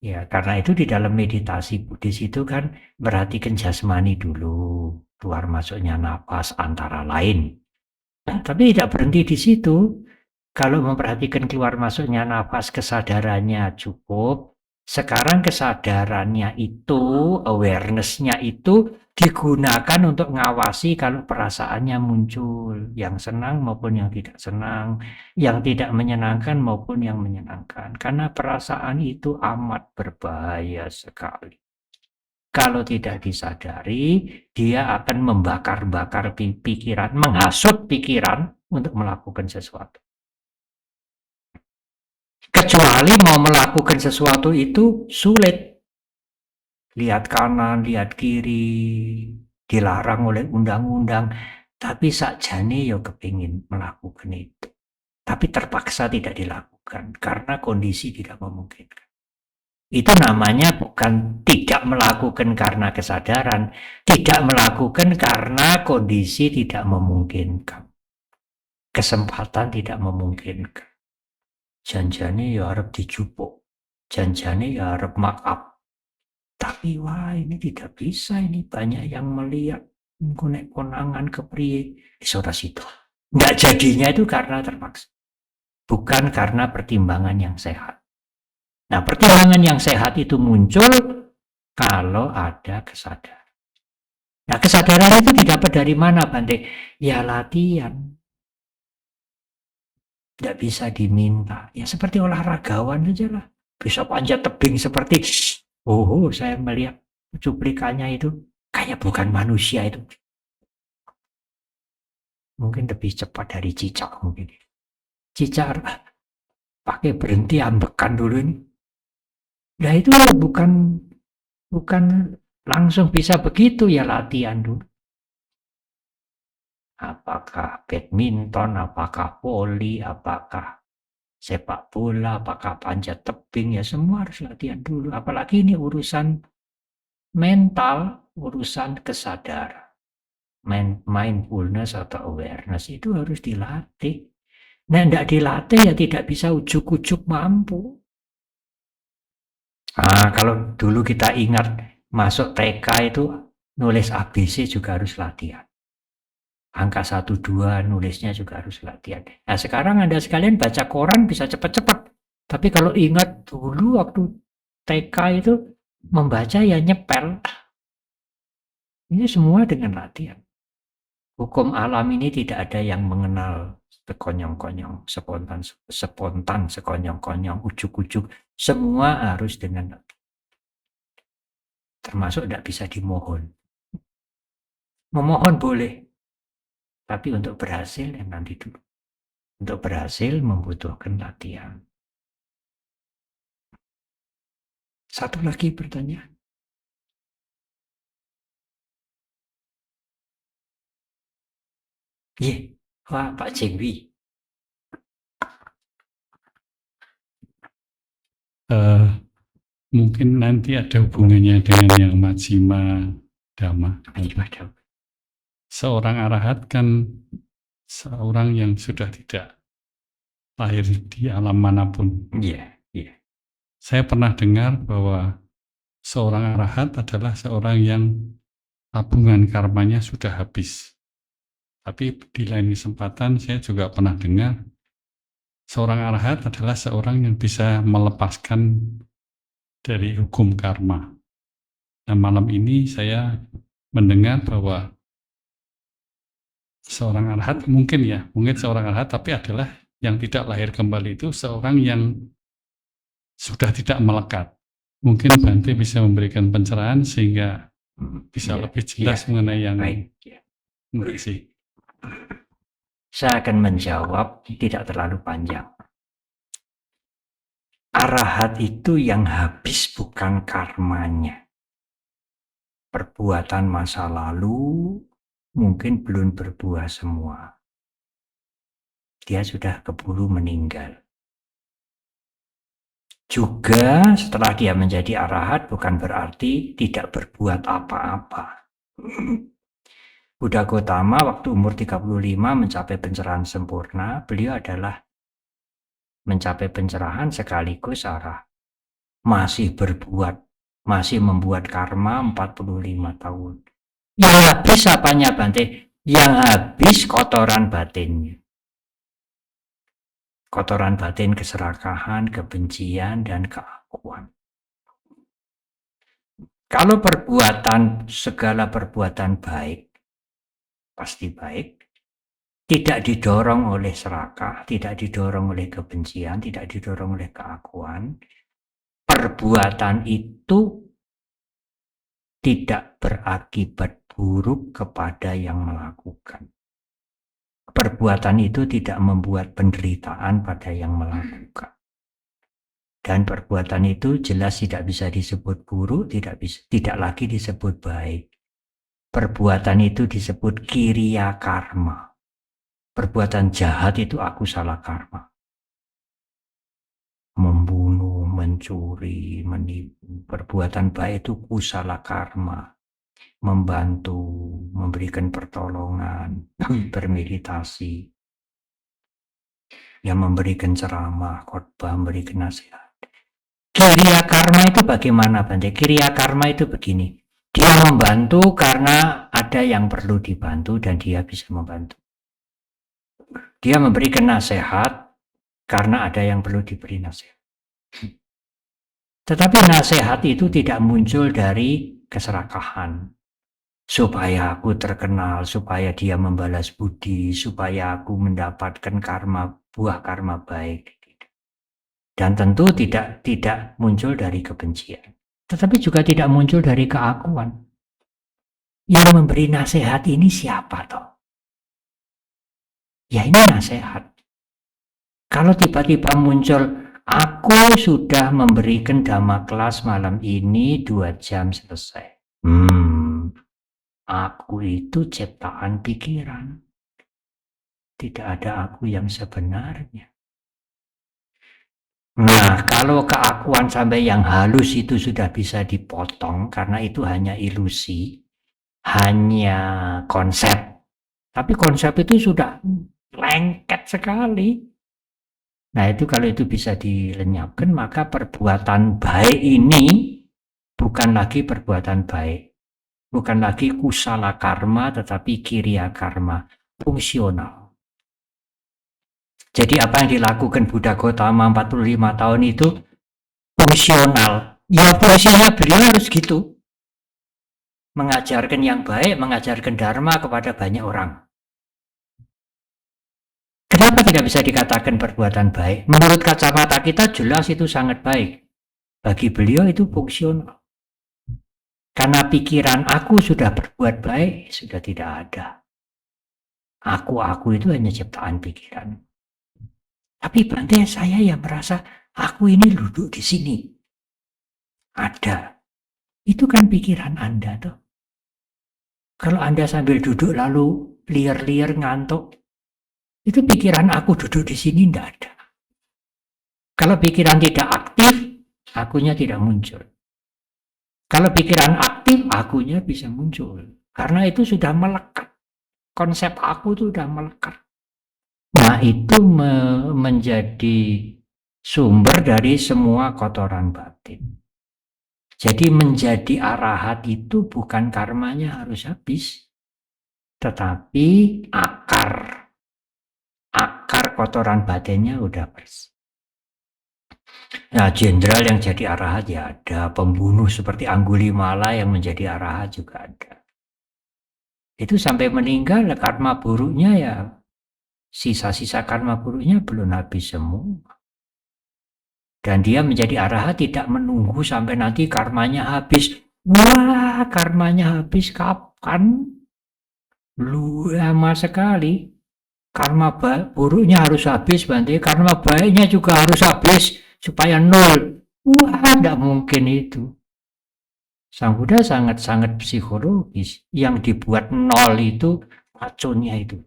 Ya, karena itu di dalam meditasi Buddhis itu kan perhatikan jasmani dulu, keluar masuknya napas antara lain. Tapi tidak berhenti di situ. Kalau memperhatikan keluar masuknya napas kesadarannya cukup, sekarang kesadarannya itu, awareness-nya itu digunakan untuk ngawasi kalau perasaannya muncul, yang senang maupun yang tidak senang, yang tidak menyenangkan maupun yang menyenangkan. Karena perasaan itu amat berbahaya sekali. Kalau tidak disadari, dia akan membakar-bakar pikiran, menghasut pikiran untuk melakukan sesuatu. Kecuali mau melakukan sesuatu itu sulit. Lihat kanan, lihat kiri, dilarang oleh undang-undang. Tapi sakjane ya kepingin melakukan itu. Tapi terpaksa tidak dilakukan karena kondisi tidak memungkinkan. Itu namanya bukan tidak melakukan karena kesadaran, tidak melakukan karena kondisi tidak memungkinkan. Kesempatan tidak memungkinkan. Janjane ya harap dijupuk, janjane ya harap markup. Tapi wah ini tidak bisa, ini banyak yang melihat nek konangan kepriye isoras itu. Nggak jadinya itu karena terpaksa. Bukan karena pertimbangan yang sehat. Nah, pertimbangan yang sehat itu muncul kalau ada kesadaran. Nah, kesadaran itu didapat dari mana, Bante? Ya latihan. Tidak bisa diminta. Ya seperti olahragawan aja lah. Bisa panjat tebing seperti, saya melihat cuplikannya itu kayak bukan manusia itu. Mungkin lebih cepat dari cicak mungkin. Cicak pakai berhenti ambekan dulu ini. Nah itu bukan langsung bisa begitu ya, latihan dulu. Apakah badminton, apakah voli, apakah sepak bola, apakah panjat tebing, ya semua harus latihan dulu. Apalagi ini urusan mental, urusan kesadaran. Mindfulness atau awareness itu harus dilatih. Nah, tidak dilatih ya tidak bisa ujuk-ujuk mampu. Kalau dulu kita ingat masuk TK itu nulis ABC juga harus latihan. Angka 1, 2 nulisnya juga harus latihan. Nah sekarang Anda sekalian baca koran bisa cepat-cepat. Tapi kalau ingat dulu waktu TK itu membaca ya nyepel. Ini semua dengan latihan. Hukum alam ini tidak ada yang mengenal sekonyong-konyong, spontan, sekonyong-konyong, ujuk-ujuk. Semua harus dengan latihan. Termasuk tidak bisa dimohon. Memohon boleh. Tapi untuk berhasil yang nanti dulu. Untuk berhasil membutuhkan latihan. Satu lagi pertanyaan. Wah, Pak Jengwi. Mungkin nanti ada hubungannya dengan yang Majjhima Dhamma. Seorang arahat kan seorang yang sudah tidak lahir di alam manapun. Iya. Saya pernah dengar bahwa seorang arahat adalah seorang yang tabungan karmanya sudah habis. Tapi di lain kesempatan saya juga pernah dengar seorang arahat adalah seorang yang bisa melepaskan dari hukum karma. Nah, malam ini saya mendengar bahwa seorang arahat mungkin seorang arahat, tapi adalah yang tidak lahir kembali itu seorang yang sudah tidak melekat. Mungkin Bante bisa memberikan pencerahan sehingga bisa lebih jelas mengenai yang baik. Terima kasih. Saya akan menjawab tidak terlalu panjang. Arahat itu yang habis bukan karmanya. Perbuatan masa lalu mungkin belum berbuah semua. Dia sudah keburu meninggal. Juga setelah dia menjadi arahat bukan berarti tidak berbuat apa-apa. Buddha Gautama waktu umur 35 mencapai pencerahan sempurna, beliau adalah mencapai pencerahan sekaligus arahat. Masih berbuat, masih membuat karma 45 tahun. Yang habis apanya, Bante? Yang habis kotoran batinnya. Kotoran batin keserakahan, kebencian, dan keakuan. Kalau segala perbuatan baik, pasti baik, tidak didorong oleh serakah, tidak didorong oleh kebencian, tidak didorong oleh keakuan, perbuatan itu tidak berakibat buruk kepada yang melakukan. Perbuatan itu tidak membuat penderitaan pada yang melakukan. Dan perbuatan itu jelas tidak bisa disebut buruk, tidak lagi disebut baik. Perbuatan itu disebut kiriya karma. Perbuatan jahat itu akusala karma. Membunuh, mencuri, menipu. Perbuatan baik itu kusala karma. Membantu, memberikan pertolongan, bermeditasi, yang memberikan ceramah, khotbah, memberikan nasihat. Kiriya karma itu bagaimana, Bante? Kiriya karma itu begini. Dia membantu karena ada yang perlu dibantu dan dia bisa membantu. Dia memberikan nasihat karena ada yang perlu diberi nasihat. Tetapi nasihat itu tidak muncul dari keserakahan. Supaya aku terkenal, supaya dia membalas budi, supaya aku mendapatkan buah karma baik. Dan tentu tidak muncul dari kebencian. Tetapi juga tidak muncul dari keakuan. Yang memberi nasihat ini siapa toh? Ya ini nasihat. Kalau tiba-tiba muncul Aku sudah memberikan dhamma kelas malam ini 2 jam selesai. Aku itu ciptaan pikiran. Tidak ada aku yang sebenarnya. Nah, kalau keakuan sampai yang halus itu sudah bisa dipotong karena itu hanya ilusi, hanya konsep. Tapi konsep itu sudah lengket sekali. Nah, itu kalau itu bisa dilenyapkan, maka perbuatan baik ini bukan lagi perbuatan baik. Bukan lagi kusala karma, tetapi kiriya karma, fungsional. Jadi apa yang dilakukan Buddha Gautama 45 tahun itu fungsional. Ya fungsinya beliau harus gitu. Mengajarkan yang baik, mengajarkan dharma kepada banyak orang. Kenapa tidak bisa dikatakan perbuatan baik? Menurut kacamata kita jelas itu sangat baik. Bagi beliau itu fungsional. Karena pikiran aku sudah berbuat baik, sudah tidak ada. Aku itu hanya ciptaan pikiran. Tapi Bante, saya yang merasa aku ini duduk di sini. Ada. Itu kan pikiran Anda tuh. Kalau Anda sambil duduk lalu liar-liar ngantuk, itu pikiran aku duduk di sini tidak ada. Kalau pikiran tidak aktif, akunya tidak muncul. Kalau pikiran aktif, akunya bisa muncul. Karena itu sudah melekat. Konsep aku itu sudah melekat. Nah, itu menjadi sumber dari semua kotoran batin. Jadi menjadi arahat itu bukan karmanya harus habis, tetapi akar kotoran batinnya udah bersih. Nah, jenderal yang jadi arahat ya ada, pembunuh seperti Anggulimala yang menjadi arahat juga ada. Itu sampai meninggal karma buruknya ya, sisa-sisa karma buruknya belum habis semua. Dan dia menjadi arahat tidak menunggu sampai nanti karmanya habis. Wah, karmanya habis kapan? Lama sekali. Karma buruknya harus habis, Bante. Karma baiknya juga harus habis supaya nol. Wah, tidak mungkin itu. Sang Buddha sangat-sangat psikologis. Yang dibuat nol itu racunnya itu.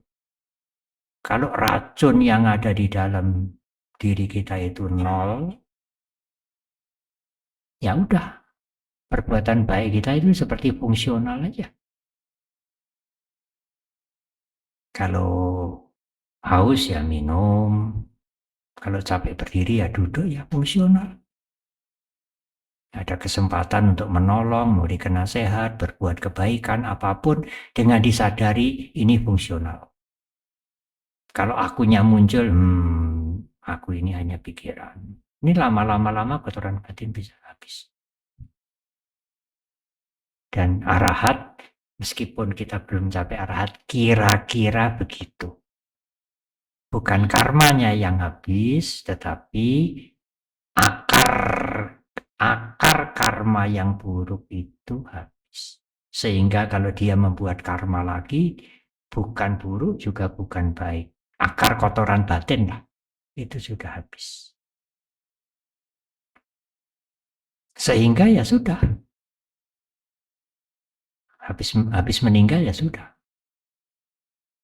Kalau racun yang ada di dalam diri kita itu nol, ya udah, perbuatan baik kita itu seperti fungsional aja. Kalau haus ya minum, kalau capek berdiri ya duduk ya fungsional. Ada kesempatan untuk menolong, memberikan nasihat, berbuat kebaikan apapun dengan disadari ini fungsional. Kalau akunya muncul, aku ini hanya pikiran. Ini lama-lama kotoran batin bisa habis. Dan arahat, meskipun kita belum capai arahat, kira-kira begitu. Bukan karmanya yang habis, tetapi akar karma yang buruk itu habis. Sehingga kalau dia membuat karma lagi, bukan buruk juga bukan baik. Akar kotoran batin lah, itu sudah habis. Sehingga ya sudah. Habis meninggal ya sudah.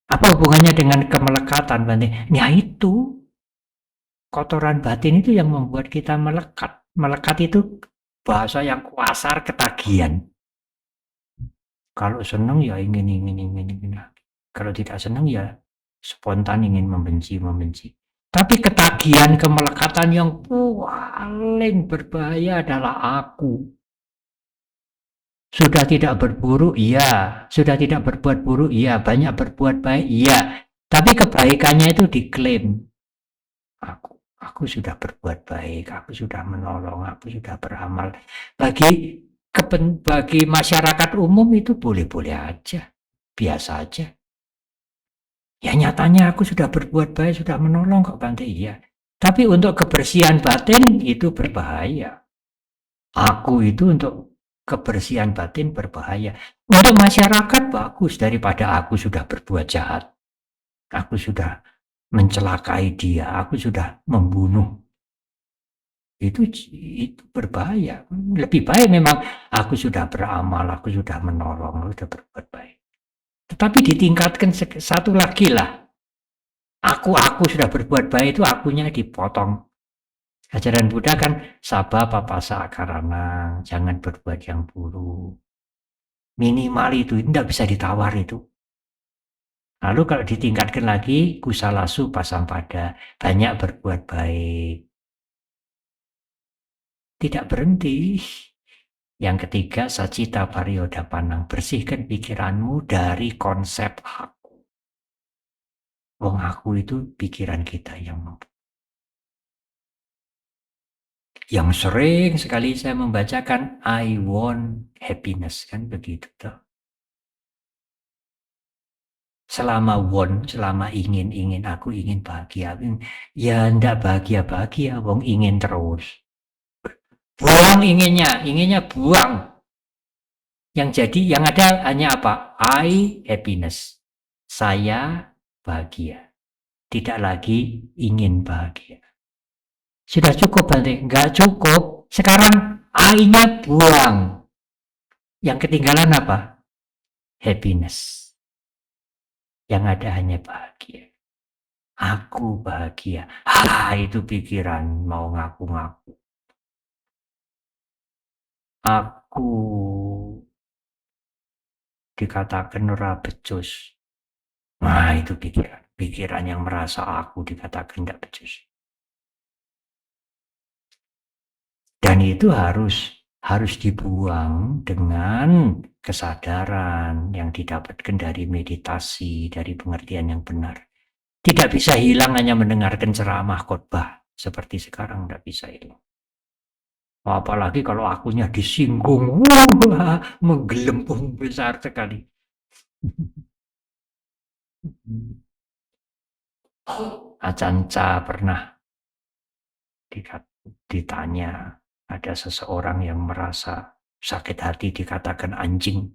Apa hubungannya dengan kemelekatan, Bante? Ya itu. Kotoran batin itu yang membuat kita melekat. Melekat itu bahasa yang kasar, ketagihan. Kalau senang ya ingin. Kalau tidak senang ya spontan ingin membenci. Tapi ketagihan, kemelekatan yang paling berbahaya adalah aku. Sudah tidak berburuk, iya. Sudah tidak berbuat buruk, iya. Banyak berbuat baik, iya. Tapi kebaikannya itu diklaim. Aku sudah berbuat baik, aku sudah menolong, aku sudah beramal. Bagi masyarakat umum itu boleh-boleh aja. Biasa aja. Ya nyatanya aku sudah berbuat baik, sudah menolong kok, Bante, iya. Tapi untuk kebersihan batin itu berbahaya. Aku itu untuk kebersihan batin berbahaya. Untuk masyarakat bagus daripada aku sudah berbuat jahat. Aku sudah mencelakai dia, aku sudah membunuh. Itu berbahaya. Lebih baik memang aku sudah beramal, aku sudah menolong, sudah berbuat baik. Tetapi ditingkatkan satu lagi lah. Aku sudah berbuat baik, itu akunya dipotong. Ajaran Buddha kan sabba papasa akarana, jangan berbuat yang buruk. Minimal itu tidak bisa ditawar itu. Lalu kalau ditingkatkan lagi, kusalasu pasampada, banyak berbuat baik. Tidak berhenti. Yang ketiga, sacita pariyoda panang, bersihkan pikiranmu dari konsep aku. Wong aku itu pikiran kita yang sering sekali saya membacakan I want happiness, kan begitu toh. Selama ingin aku ingin bahagia, ya ndak bahagia, wong ingin terus. Buang inginnya buang. Yang jadi, yang ada hanya apa? I happiness. Saya bahagia. Tidak lagi ingin bahagia. Sudah cukup berarti? Enggak cukup. Sekarang I-nya buang. Yang ketinggalan apa? Happiness. Yang ada hanya bahagia. Aku bahagia. Itu pikiran mau ngaku-ngaku. Aku dikatakan ora becus. Nah, itu pikiran yang merasa aku dikatakan tidak becus. Dan itu harus dibuang dengan kesadaran yang didapatkan dari meditasi, dari pengertian yang benar. Tidak bisa hilang hanya mendengarkan ceramah khotbah seperti sekarang, tidak bisa hilang. Apalagi kalau akunya disinggung, wah, menggelembung besar sekali. Acanca pernah ditanya, ada seseorang yang merasa sakit hati dikatakan anjing.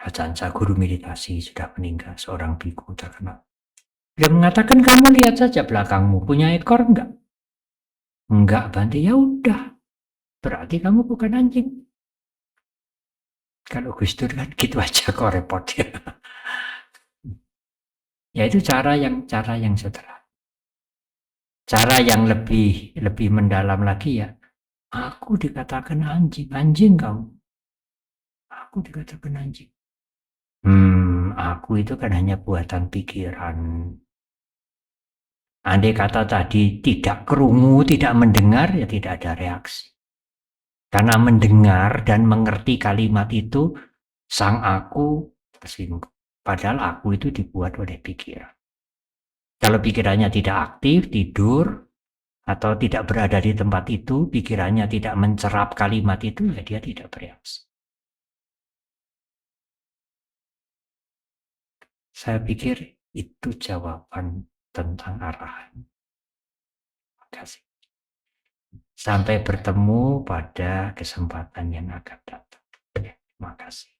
Acanca guru meditasi sudah meninggal, seorang biku terkenal. Dia mengatakan, kamu lihat saja belakangmu, punya ekor enggak? Enggak, Bante. Ya udah, berarti kamu bukan anjing. Kalau Gus Dur kan gitu aja kok repot ya. Ya itu cara yang sederhana. Cara yang lebih mendalam lagi ya. Aku dikatakan anjing kamu. Aku dikatakan anjing. Aku itu kan hanya buatan pikiran. Andai kata tadi tidak kerungu, tidak mendengar, ya tidak ada reaksi. Karena mendengar dan mengerti kalimat itu, sang aku tersinggung. Padahal aku itu dibuat oleh pikiran. Kalau pikirannya tidak aktif, tidur, atau tidak berada di tempat itu, pikirannya tidak mencerap kalimat itu, ya dia tidak bereaksi. Saya pikir itu jawaban tentang arahan. Terima kasih. Sampai bertemu pada kesempatan yang akan datang. Terima kasih.